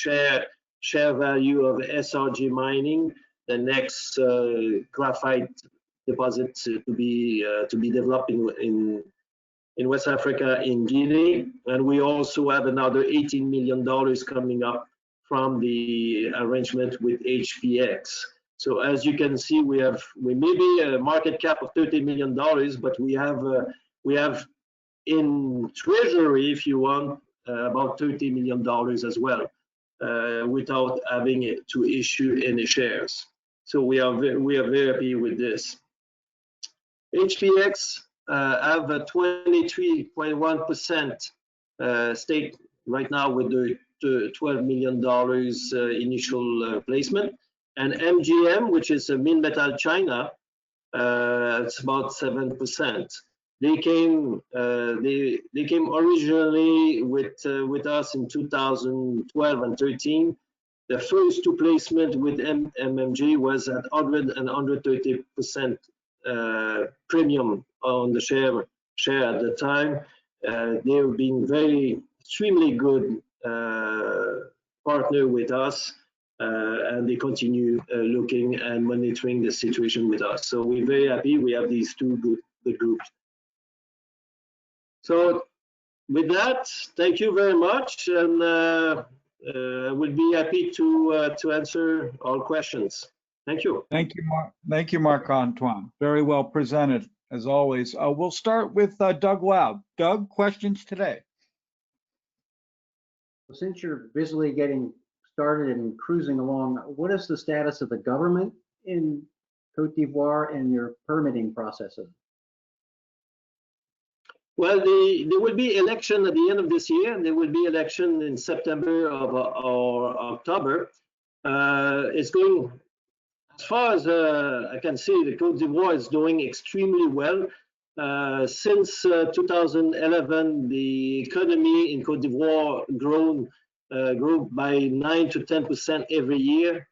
share value of SRG Mining, the next graphite deposit to be developed in West Africa, in Guinea. And we also have another $18 million coming up from the arrangement with HPX. So as you can see, we may be a market cap of $30 million, but we have in treasury, if you want, about $30 million as well, without having to issue any shares. So we are very happy with this. HPX have a 23.1% stake right now with the $12 million initial placement, and MGM, which is a Min Metal China, it's about 7%. They came originally with us in 2012 and 13. The first 2 placements with MMG was at 100 and 130% premium on the share at the time. They've been extremely good partner with us, and they continue looking and monitoring the situation with us. So we're very happy we have these 2 good groups. So with that, thank you very much, and we'll be happy to answer all questions. Thank you. Thank you, Marc-Antoine. Very well presented, as always. We'll start with Doug Loud. Doug, questions today? Since you're busily getting started and cruising along, what is the status of the government in Côte d'Ivoire and your permitting processes? Well, there will be election at the end of this year, and there will be election in September or October. It's going, as far as I can see, the Côte d'Ivoire is doing extremely well. Since 2011, the economy in Côte d'Ivoire grew by 9 to 10% every year.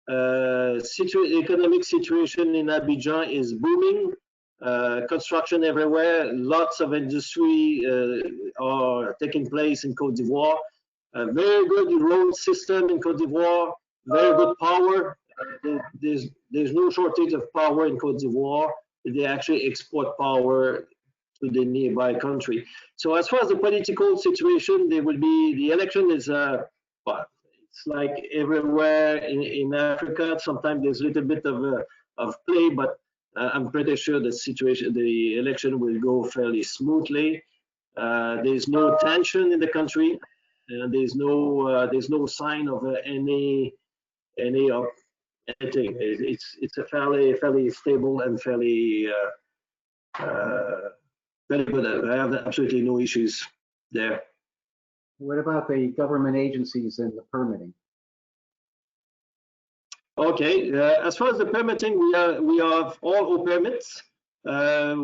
Economic situation in Abidjan is booming. Construction everywhere. Lots of industry are taking place in Côte d'Ivoire. A very good road system in Côte d'Ivoire. Very good power. There's no shortage of power in Côte d'Ivoire. They actually export power the nearby country. So as far as the political situation, there will be, the election is, well, it's like everywhere in Africa. Sometimes there's a little bit of play, but I'm pretty sure the election will go fairly smoothly. There's no tension in the country, and there's no sign of anything. It's a fairly stable and fairly good. I have absolutely no issues there. What about the government agencies and the permitting? Okay, as far as the permitting, we have all our permits. The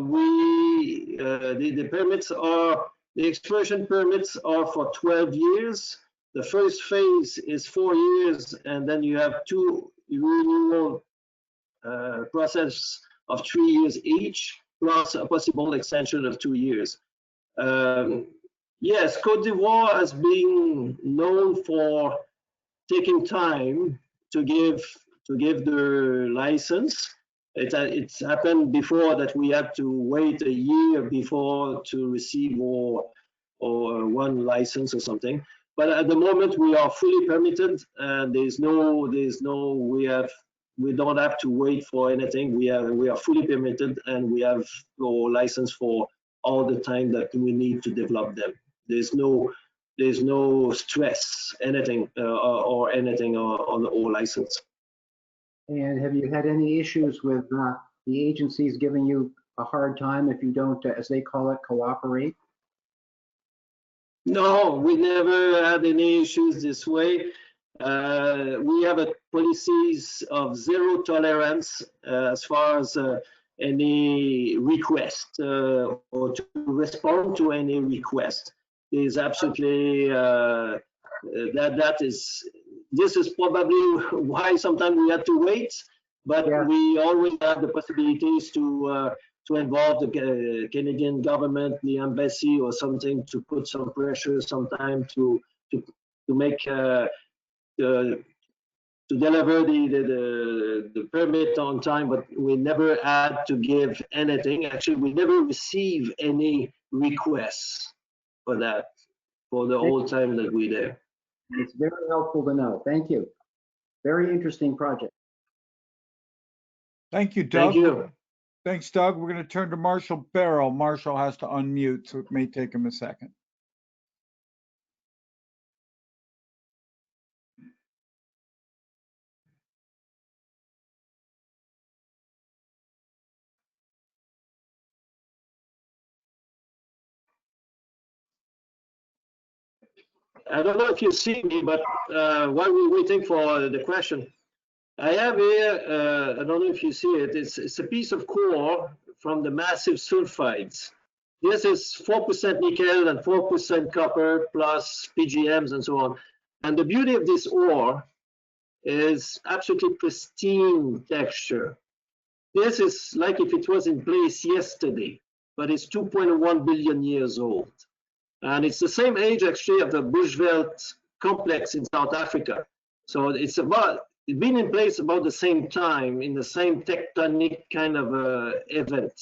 permits are, the exploration permits are for 12 years. The first phase is 4 years, and then you have 2 renewal process of 3 years each, plus a possible extension of 2 years. Yes, Côte d'Ivoire has been known for taking time to give the license. It's happened before that we had to wait a year before to receive or one license or something. But at the moment we are fully permitted, and we don't have to wait for anything. We are fully permitted, and we have our license for all the time that we need to develop them. There's no stress, anything or anything on our license. And have you had any issues with the agencies giving you a hard time if you don't, as they call it, cooperate? No, we never had any issues this way. We have a policies of zero tolerance as far as any request or to respond to any request. Is absolutely this is probably why sometimes we have to wait, but yeah, we always have the possibilities to involve the Canadian government, the embassy or something, to put some pressure sometime to make to deliver the permit on time. But we never had to give anything. Actually, we never receive any requests for that, for the whole time that we're there. It's very helpful to know. Thank you. Very interesting project. Thank you, Doug. Thank you. Thanks, Doug. We're going to turn to Marshall Barrow. Marshall has to unmute, so it may take him a second. I don't know if you see me, but while we're waiting for the question, I have here, I don't know if you see it, it's a piece of core from the massive sulfides. This is 4% nickel and 4% copper plus PGMs and so on. And the beauty of this ore is absolutely pristine texture. This is like if it was in place yesterday, but it's 2.1 billion years old. And it's the same age actually of the Bushveld complex in South Africa. So it's been in place about the same time, in the same tectonic kind of event.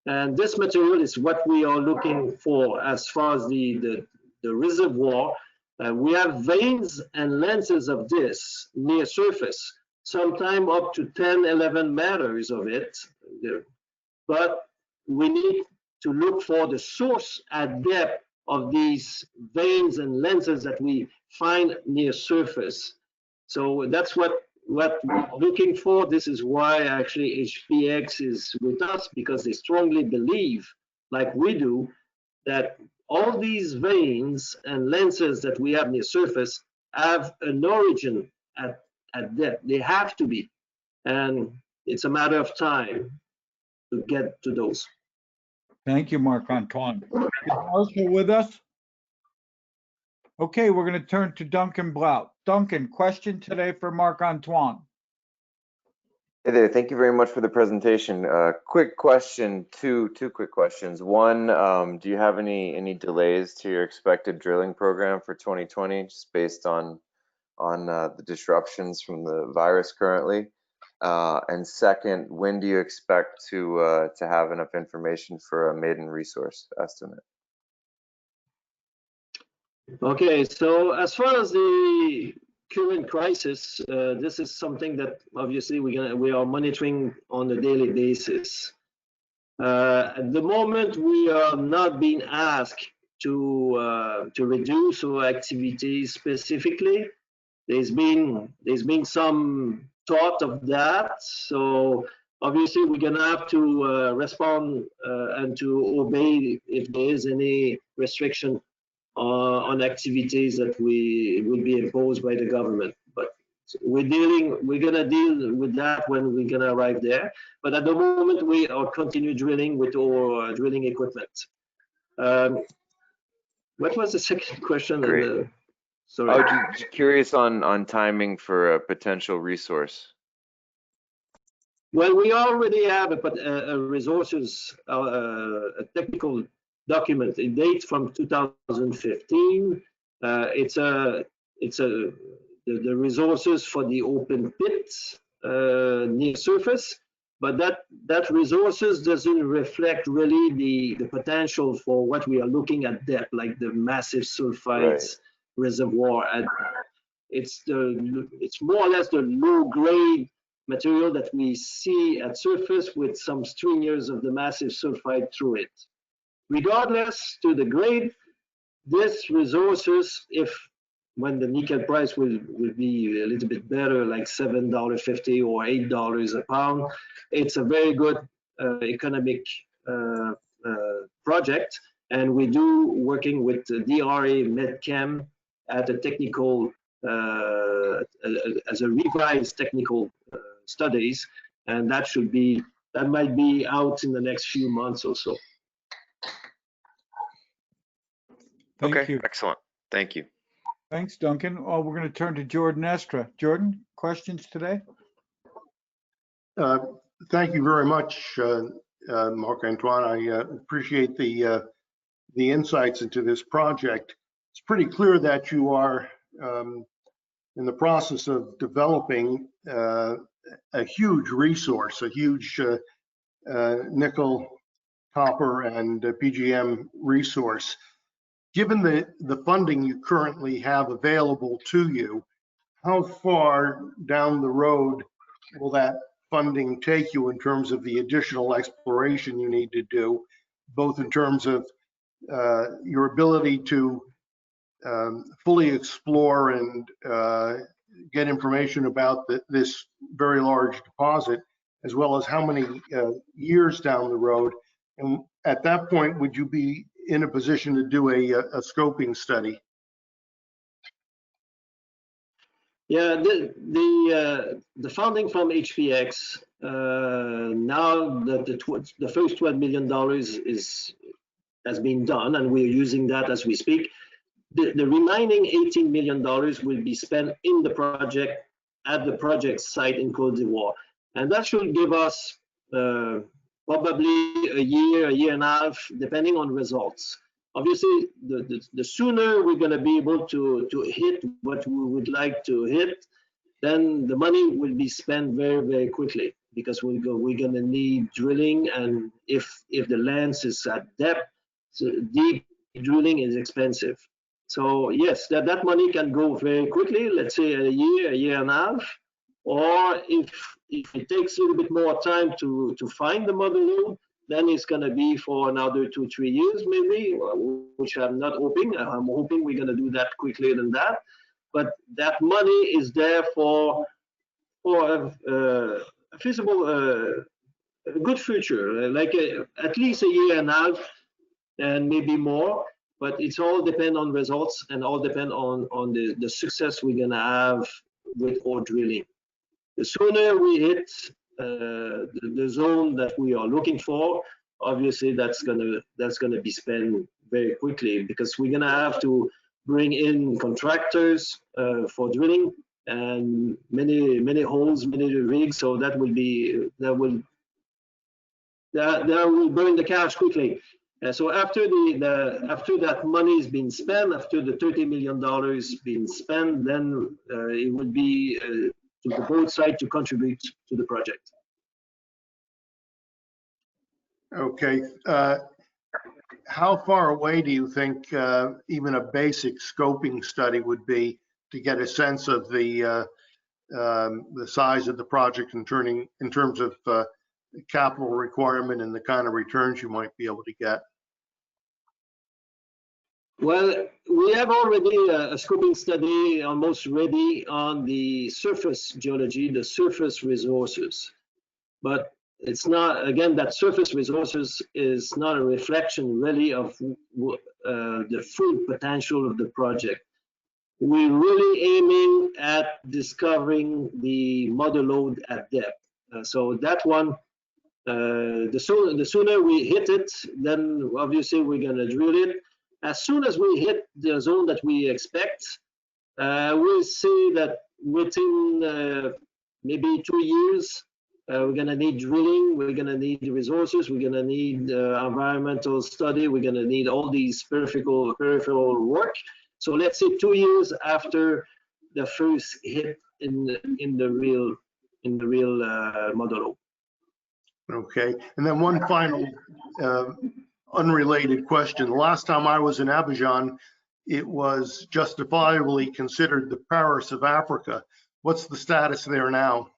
And this material is what we are looking for as far as the reservoir. We have veins and lenses of this near surface, sometime up to 10, 11 meters of it. But we need to look for the source at depth of these veins and lenses that we find near surface. So that's what we're looking for. This is why actually HPX is with us, because they strongly believe, like we do, that all these veins and lenses that we have near surface have an origin at depth. They have to be. And it's a matter of time to get to those. Thank you, Marc-Antoine. Is Marshall with us? Okay, we're going to turn to Duncan Blount. Duncan, question today for Marc-Antoine. Hey there, thank you very much for the presentation. Quick question, two quick questions. One, do you have any delays to your expected drilling program for 2020, just based on the disruptions from the virus currently? And second, when do you expect to have enough information for a maiden resource estimate? Okay, so as far as the current crisis, this is something that obviously we are monitoring on a daily basis. At the moment, we are not being asked to reduce our activities specifically. There's been some thought of that, so obviously we're gonna have to respond and to obey if there is any restriction on activities that will be imposed by the government. But we're gonna deal with that when we're gonna arrive there. But at the moment, we are continue drilling with our drilling equipment. What was the second question? Great. Sorry. Oh, just curious on timing for a potential resource. Well, we already have a resources, a technical document. It dates from 2015. It's the resources for the open pits near surface, but that resources doesn't reflect really the potential for what we are looking at depth, like the massive sulfides reservoir. And it's more or less the low grade material that we see at surface with some stringers of the massive sulfide through it. Regardless to the grade, this resources, when the nickel price will be a little bit better, like $7.50 or $8 a pound, it's a very good economic project. And we do working with the DRA Medchem at a technical, as a revised technical studies, and that might be out in the next few months or so. Thank you. Excellent. Thank you. Thanks, Duncan. Oh, we're going to turn to Jordan Estra. Jordan, questions today? Thank you very much, Marc-Antoine. I appreciate the insights into this project. It's pretty clear that you are in the process of developing a huge resource, a huge nickel, copper, and PGM resource. Given the funding you currently have available to you, how far down the road will that funding take you in terms of the additional exploration you need to do, both in terms of your ability to fully explore and get information about this very large deposit, as well as how many years down the road? And at that point, would you be in a position to do a scoping study? Yeah, the funding from HPX, now that the first $12 million has been done, and we're using that as we speak. The remaining $18 million will be spent in the project, at the project site in Côte d'Ivoire. And that should give us probably a year and a half, depending on results. Obviously, the sooner we're going to be able to hit what we would like to hit, then the money will be spent very, very quickly, because we're going to need drilling, and if the lens is at depth, so deep drilling is expensive. So yes, that money can go very quickly, let's say a year and a half, or if it takes a little bit more time to find the mother lode, then it's going to be for another 2-3 years maybe, which I'm not hoping. I'm hoping we're going to do that quickly than that. But that money is there for a feasible, a good future, like at least a year and a half, and maybe more. But it's all depend on results, and all depend on the success we're going to have with our drilling. The sooner we hit the zone that we are looking for, obviously that's gonna be spent very quickly, because we're gonna have to bring in contractors for drilling, and many holes, many rigs. So that will burn the cash quickly. So after after that money has been spent, after the $30 million been spent, then it would be the both sides to contribute to the project. Okay. How far away do you think even a basic scoping study would be to get a sense of the size of the project in terms of capital requirement and the kind of returns you might be able to get? Well, we have already a scoping study almost ready on the surface geology, the surface resources. But it's not, again, that surface resources is not a reflection really of the full potential of the project. We're really aiming at discovering the mother lode at depth. So that one, the sooner we hit it, then obviously we're going to drill it. As soon as we hit the zone that we expect, we'll see that within maybe 2 years, we're going to need drilling, we're going to need resources, we're going to need environmental study, we're going to need all these peripheral work. So let's say 2 years after the first hit in the real mother lode. Okay, and then one final unrelated question. The last time I was in Abidjan, it was justifiably considered the Paris of Africa. What's the status there now?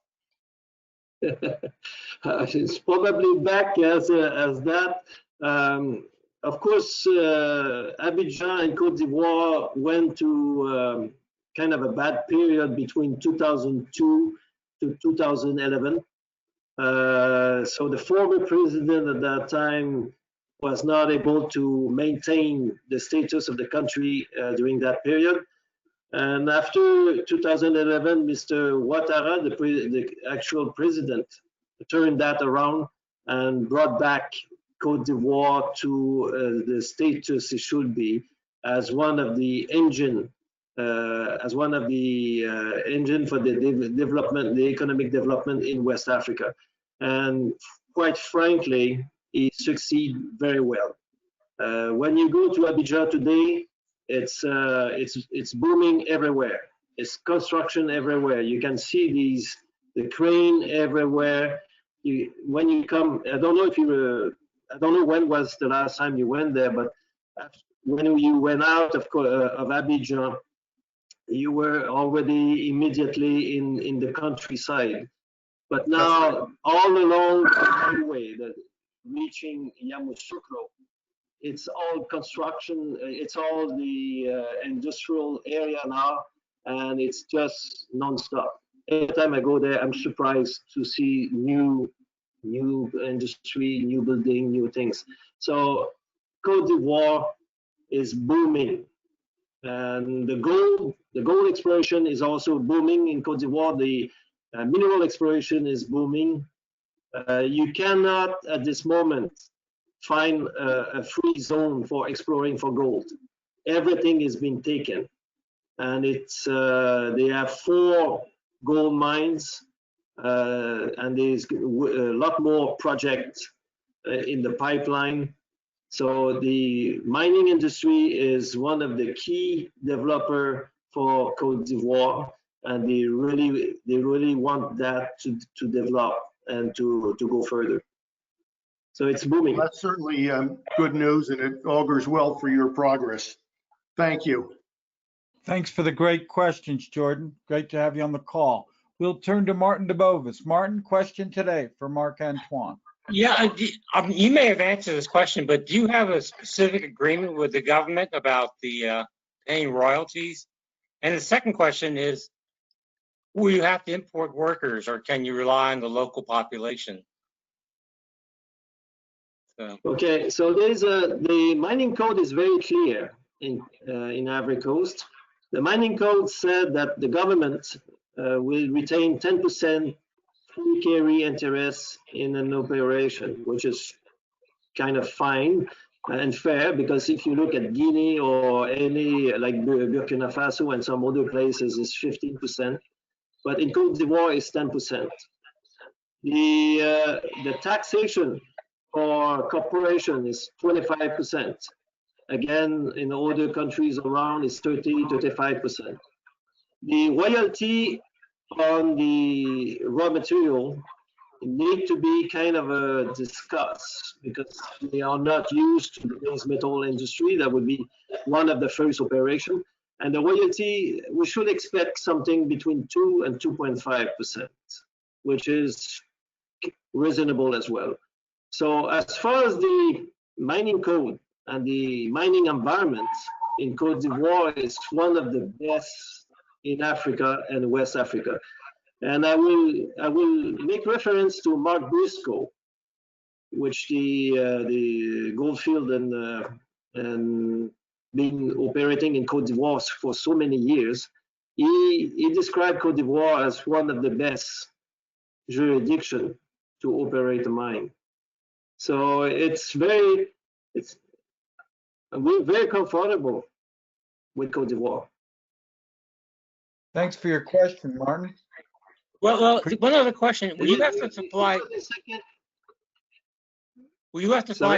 It's probably back as that. Of course, Abidjan and Côte d'Ivoire went to kind of a bad period between 2002 to 2011. So the former president at that time was not able to maintain the status of the country during that period. And after 2011, Mr. Ouattara, the actual president, turned that around and brought back Côte d'Ivoire to the status it should be as one of the engine for the development, the economic development in West Africa. And quite frankly, he succeeded very well. When you go to Abidjan today, it's booming everywhere. It's construction everywhere. You can see the crane everywhere. When you come, I don't know when was the last time you went there, but when you went out of Abidjan, you were already immediately in the countryside. But now, all along the highway, reaching Yamoussoukro, it's all construction, it's all the industrial area now, and it's just non-stop. Every time I go there, I'm surprised to see new industry, new building, new things. So Côte d'Ivoire is booming, and the gold exploration is also booming in Côte d'Ivoire. The mineral exploration is booming. You cannot at this moment find a free zone for exploring for gold. Everything is being taken, and it's they have 4 gold mines, and there's a lot more projects in the pipeline. So the mining industry is one of the key developer for Côte d'Ivoire, and they really want that to develop and to go further. So it's booming. That's certainly good news, and it augurs well for your progress. Thank you. Thanks for the great questions, Jordan. Great to have you on the call. We'll turn to Martin DeBovis. Martin, question today for Marc-Antoine. Yeah, you may have answered this question, but do you have a specific agreement with the government about the paying royalties? And the second question is, will you have to import workers, or can you rely on the local population? So. Okay, so there's the mining code is very clear in Ivory Coast. The mining code said that the government will retain 10% free carry interest in an operation, which is kind of fine and fair, because if you look at Guinea or any like Burkina Faso and some other places, it's 15%, but in Côte d'Ivoire it's 10%. The taxation for corporation is 25%. Again, in other countries around, it's 30, 35%. The royalty on the raw material need to be kind of discussed, because we are not used to the base metal industry. That would be one of the first operation. And the royalty, we should expect something between 2 and 2.5%, which is reasonable as well. So as far as the mining code and the mining environment in Côte d'Ivoire, is one of the best in Africa and West Africa. And I will make reference to Mark Briscoe, which the Goldfield and been operating in Côte d'Ivoire for so many years. He described Côte d'Ivoire as one of the best jurisdiction to operate a mine. So we're very comfortable with Côte d'Ivoire. Thanks for your question, Martin. Well, one other question. Will you have to supply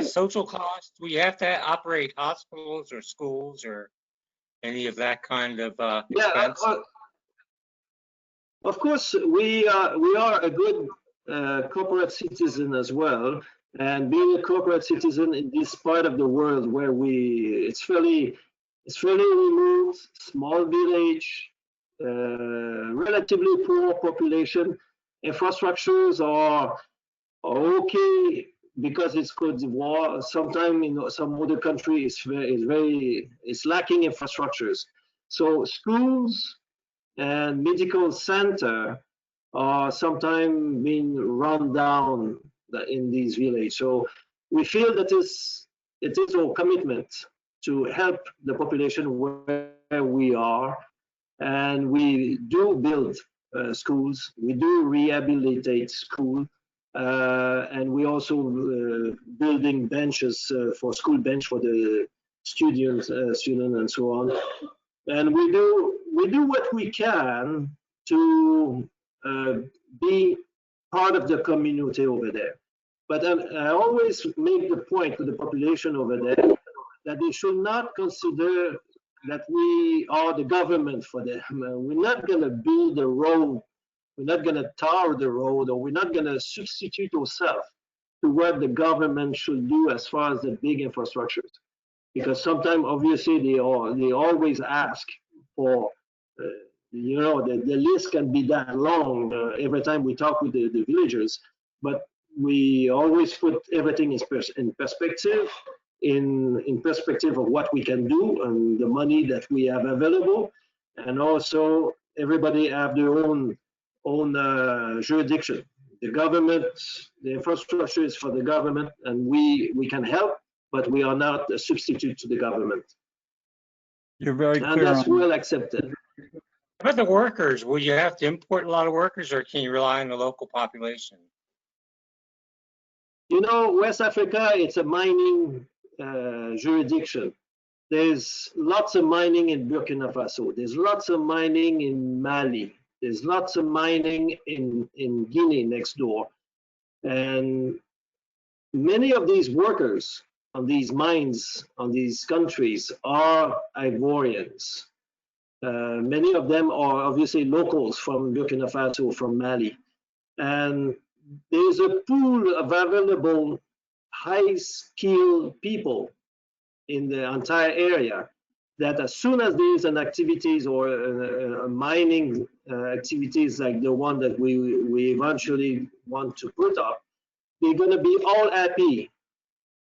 social costs? Will you have to operate hospitals or schools or any of that kind of expense? Of course, we are a good corporate citizen as well. And being a corporate citizen in this part of the world where it's fairly remote, small village, relatively poor population, infrastructures are okay because it's Côte d'Ivoire. Sometimes in some other country it's lacking infrastructures. So schools and medical center are sometimes being run down in these villages. So we feel that it is our commitment to help the population where we are, and we do build schools, we do rehabilitate schools, and we also building benches for school bench for the students and so on. And we do what we can to be part of the community over there. But I always make the point to the population over there that they should not consider that we are the government for them. We're not going to build a road, we're not going to tar the road, or we're not going to substitute ourselves to what the government should do as far as the big infrastructures. Because sometimes, obviously, they always ask for, the list can be that long every time we talk with the villagers, but we always put everything in perspective, in perspective of what we can do and the money that we have available, and also everybody have their own jurisdiction. The government, the infrastructure is for the government, and we can help, but we are not a substitute to the government. You're very clear. And that's well accepted. How about the workers? Will you have to import a lot of workers, or can you rely on the local population? West Africa, it's a mining jurisdiction. There's lots of mining in Burkina Faso. There's lots of mining in Mali. There's lots of mining in Guinea next door. And many of these workers on these mines, on these countries, are Ivorians. Many of them are obviously locals from Burkina Faso, from Mali. And there's a pool of available high-skilled people in the entire area that as soon as there's an activities or a mining activities like the one that we eventually want to put up, they're going to be all happy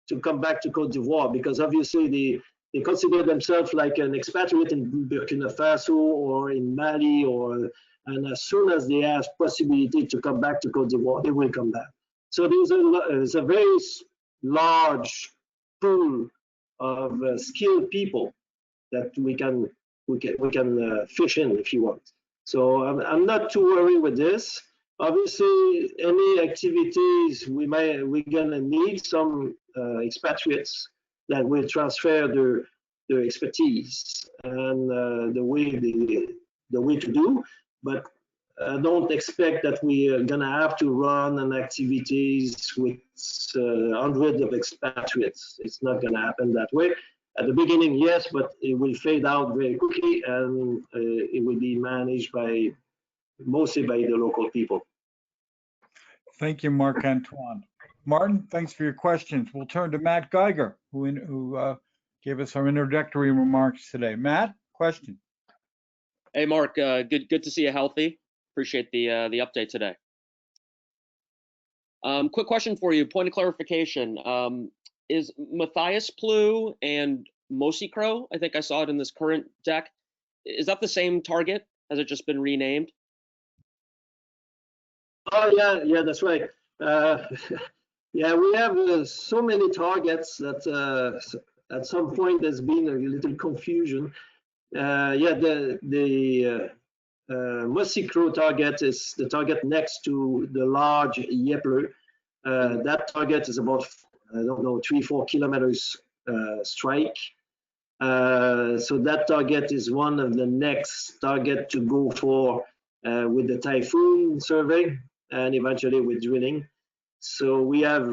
to come back to Côte d'Ivoire, because obviously they consider themselves like an expatriate in Burkina Faso or in Mali, and as soon as they have possibility to come back to Côte d'Ivoire, they will come back. So there's a very large pool of skilled people that we can fish in, if you want. So I'm not too worried with this. Obviously, any activities we're gonna need some expatriates that will transfer their expertise and the way to do. But I don't expect that we are gonna have to run an activities with hundreds of expatriates. It's not gonna happen that way. At the beginning, yes, but it will fade out very quickly, and it will be managed by mostly by the local people. Thank you, Marc-Antoine. Martin, thanks for your questions. We'll turn to Matt Geiger, who gave us our introductory remarks today. Matt, question. Hey, Mark. Good to see you healthy. Appreciate the update today. Quick question for you. Point of clarification. Is Matthias Plu and Mosicro, I think I saw it in this current deck, is that the same target? Has it just been renamed? Oh yeah, that's right. Yeah, we have so many targets that at some point there's been a little confusion. Yeah, the Mosicro target is the target next to the large Yepler. That target is about, I don't know, 3-4 kilometers strike. So that target is one of the next target to go for with the Typhoon survey and eventually with drilling. So we have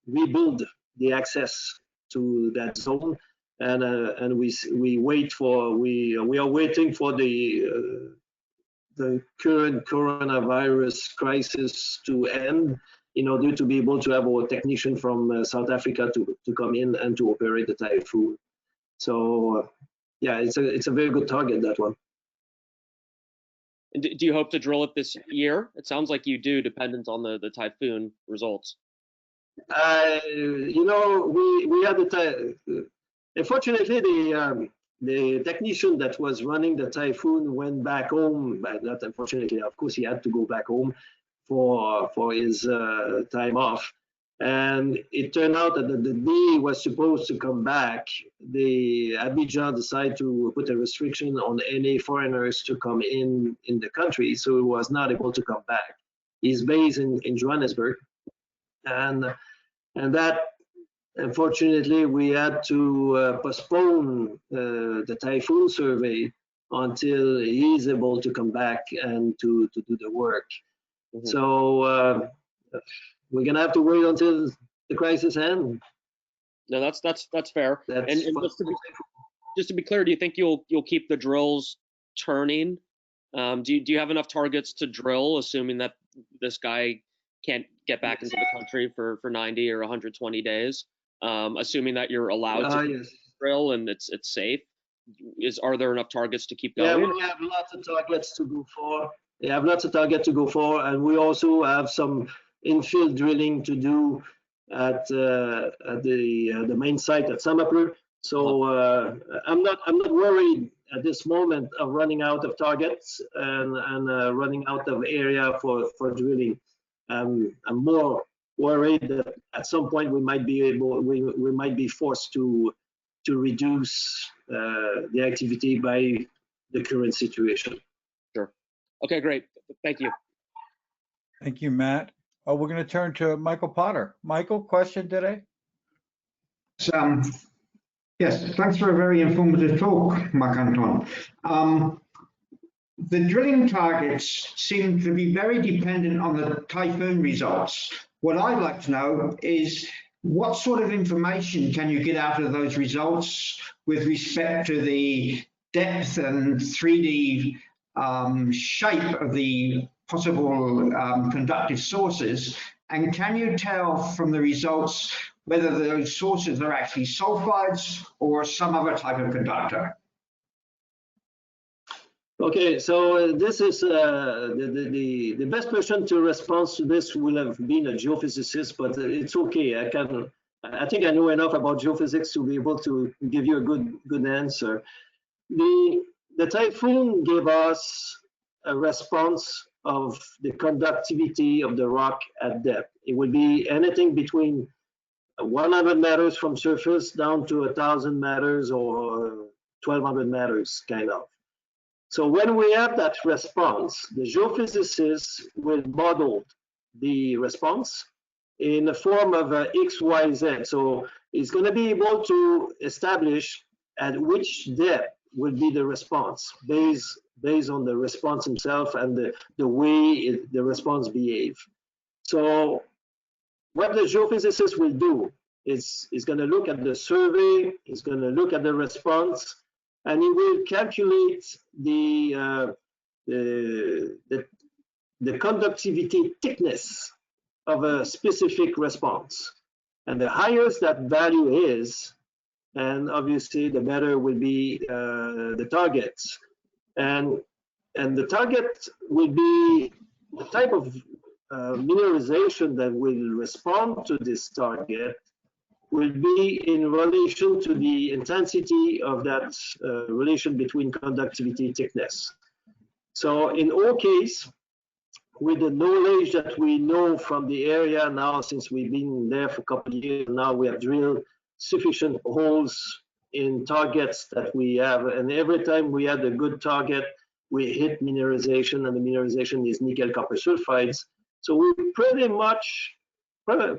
rebuilt the access to that zone, and we are waiting for the current coronavirus crisis to end in order to be able to have our technician from South Africa to come in and to operate the Typhoon. So yeah, it's a very good target, that one. And do you hope to drill it this year? It sounds like you do, dependent on the Typhoon results. You know, we had unfortunately the technician that was running the Typhoon went back home. Not unfortunately, of course, he had to go back home for his time off. And it turned out that the day he was supposed to come back, the Abidjan decided to put a restriction on any foreigners to come in the country, so he was not able to come back. He's based in Johannesburg, and that, unfortunately, we had to postpone the Typhoon survey until he's able to come back and to do the work. Mm-hmm. So we're gonna have to wait until the crisis ends. No, that's fair. And just to be clear, do you think you'll keep the drills turning? Do you have enough targets to drill, assuming that this guy can't get back into the country for 90 or 120 days? Assuming that you're allowed to drill and it's safe. Are there enough targets to keep going? Yeah, we have lots of targets to go for. We have lots of targets to go for, and we also have some infill drilling to do at the main site at Samapur. So I'm not worried at this moment of running out of targets and running out of area for drilling. I'm more worried that at some point we might be forced to reduce the activity by the current situation. Sure. Okay, great. Thank you. Thank you, Matt. We're going to turn to Michael Potter. Michael, question today? Yes, thanks for a very informative talk, Marc-Antoine. The drilling targets seem to be very dependent on the Typhoon results. What I'd like to know is what sort of information can you get out of those results with respect to the depth and 3D shape of the possible conductive sources, and can you tell from the results whether those sources are actually sulfides or some other type of conductor? Okay, so this is the best person to respond to this will have been a geophysicist, but it's okay. I think I know enough about geophysics to be able to give you a good answer. The Typhoon gave us a response of the conductivity of the rock at depth. It would be anything between 100 meters from surface down to 1,000 meters or 1,200 meters, kind of. So when we have that response, the geophysicists will model the response in the form of X, Y, Z. So it's going to be able to establish at which depth will be the response based on the response himself and the way the response behave. So what the geophysicist will do is going to look at the survey, is going to look at the response, and it will calculate the conductivity thickness of a specific response. And the higher that value is, and obviously the better will be the targets. And the target will be the type of mineralization that will respond to this target will be in relation to the intensity of that relation between conductivity thickness. So in our case, with the knowledge that we know from the area now, since we've been there for a couple of years, now we have drilled sufficient holes in targets that we have, and every time we had a good target, we hit mineralization, and the mineralization is nickel-copper sulfides. So we pretty much, I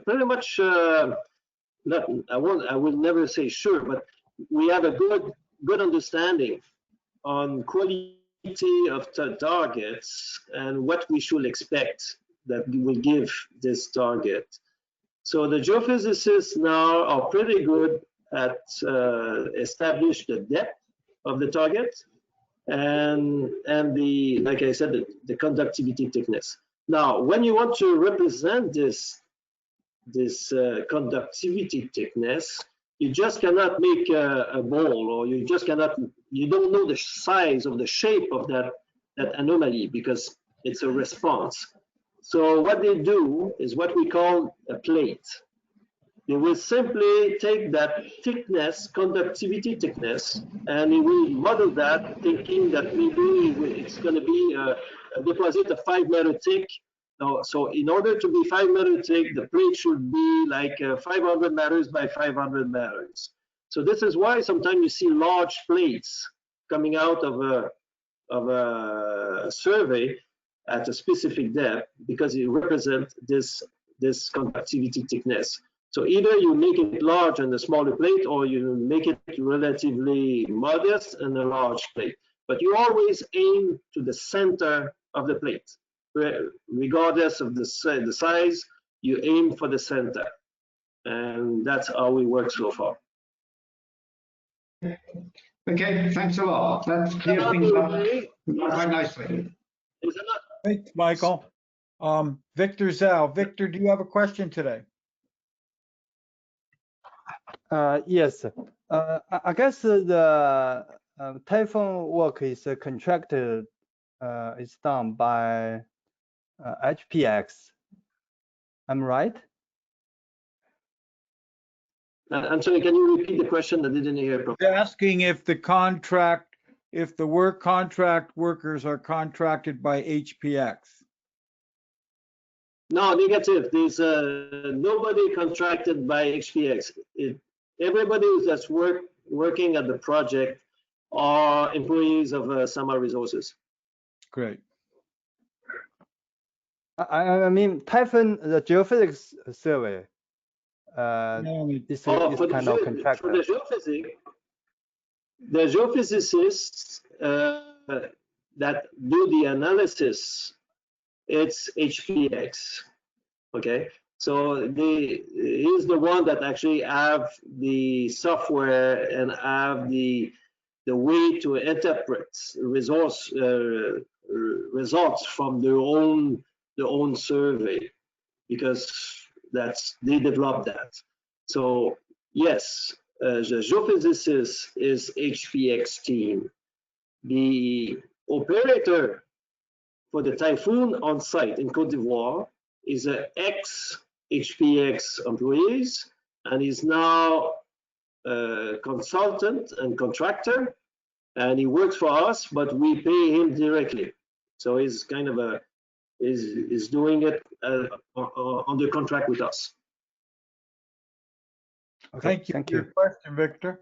will never say sure, but we have a good understanding on quality of targets and what we should expect that will give this target. So the geophysicists now are pretty good at establish the depth of the target and the, like I said, the conductivity thickness. Now, when you want to represent this conductivity thickness, you just cannot make a ball, or you don't know the size of the shape of that anomaly because it's a response. So what they do is what we call a plate. They will simply take that thickness, conductivity thickness, and they will model that, thinking that maybe it's going to be a deposit of 5 meter thick. So in order to be 5 meter thick, the plate should be like 500 meters by 500 meters. So this is why sometimes you see large plates coming out of a survey at a specific depth, because it represents this conductivity thickness. So either you make it large and a smaller plate, or you make it relatively modest and a large plate. But you always aim to the center of the plate. Regardless of the size, you aim for the center. And that's how we work so far. Okay, thanks a lot. That clears things up quite nicely. Thanks, Michael. Victor Zhao. Victor, do you have a question today? Yes. I guess the typhoon work is contracted, is done by HPX. I'm right? I'm sorry, can you repeat the question? I didn't hear properly. They're asking if the work contract workers are contracted by HPX. No, negative. There's nobody contracted by HPX. Everybody that's working at the project are employees of Sama Resources. Great. I mean, Typhon, the geophysics survey, is kind of contracted. For the geophysicists that do the analysis, it's HPX. Okay, so he's the one that actually have the software and have the way to interpret results from their own survey, because they developed that. So yes, the geophysicist is HPX team. The operator for the typhoon on site in Côte d'Ivoire is an ex-HPX employees, and is now a consultant and contractor, and he works for us, but we pay him directly. So he's kind of is doing it under contract with us. Thank Okay, you thank for your question, Victor.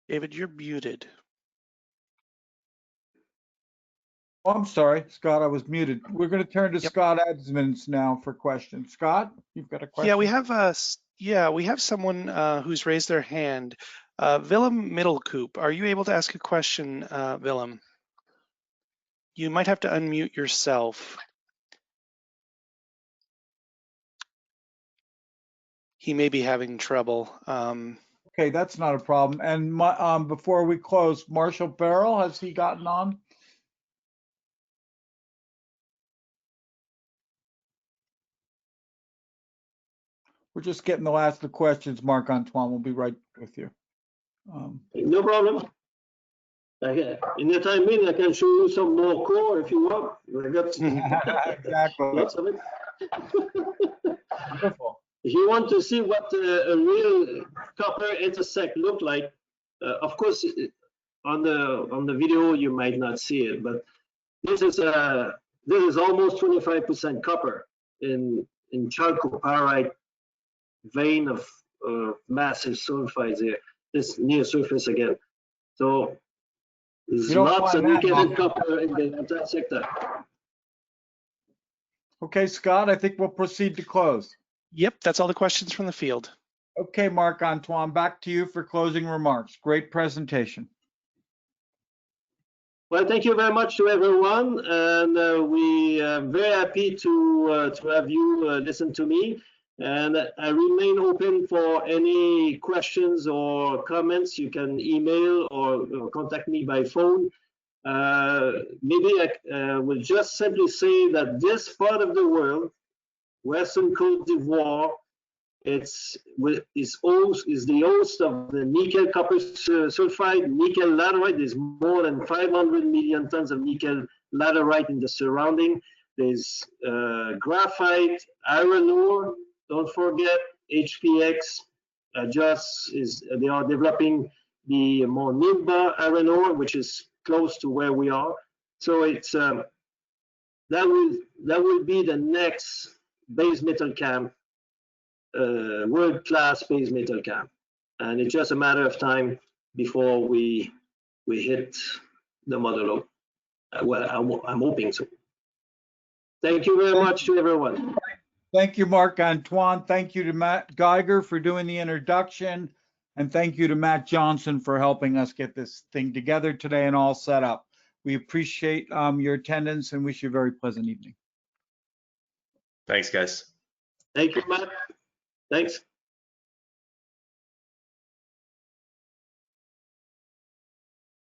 David, you're muted. Oh, I'm sorry, Scott, I was muted. We're going to turn to Scott Edmonds now for questions. Scott, you've got a question? Yeah, we have someone who's raised their hand. Willem Middelkoop, are you able to ask a question, Willem? You might have to unmute yourself. he may be having trouble. Okay, that's not a problem. And before we close, Marshall Farrell, has he gotten on? We're just getting the last of the questions, Marc Antoine. We'll be right with you. No problem. In the time being, I can show you some more core if you want. I got exactly. lots of it. Wonderful. If you want to see what a real copper intersect look like, of course, on the video you might not see it, but this is almost 25% copper in chalcopyrite vein of massive sulfides here. This near surface again. So there's lots of nickel and copper in the entire sector. Okay, Scott, I think we'll proceed to close. Yep, that's all the questions from the field. Okay, Marc Antoine, back to you for closing remarks. Great presentation. Well, thank you very much to everyone, and we are very happy to have you listen to me. And I remain open for any questions or comments. You can email or contact me by phone. Maybe I will just simply say that this part of the world, Western Côte d'Ivoire, is the host of the nickel copper sulfide, nickel laterite. There's more than 500 million tons of nickel laterite in the surrounding. There's graphite, iron ore. Don't forget HPX. They are developing the more Nimba iron ore, which is close to where we are. So it's that will be the next base metal camp, world-class base metal camp, and it's just a matter of time before we hit the mother lode. Well, I'm hoping so. Thank you very much to everyone. Thank you, Marc Antoine. Thank you to Matt Geiger for doing the introduction. And thank you to Matt Johnson for helping us get this thing together today and all set up. We appreciate your attendance and wish you a very pleasant evening. Thanks, guys. Thank you, Matt. Thanks.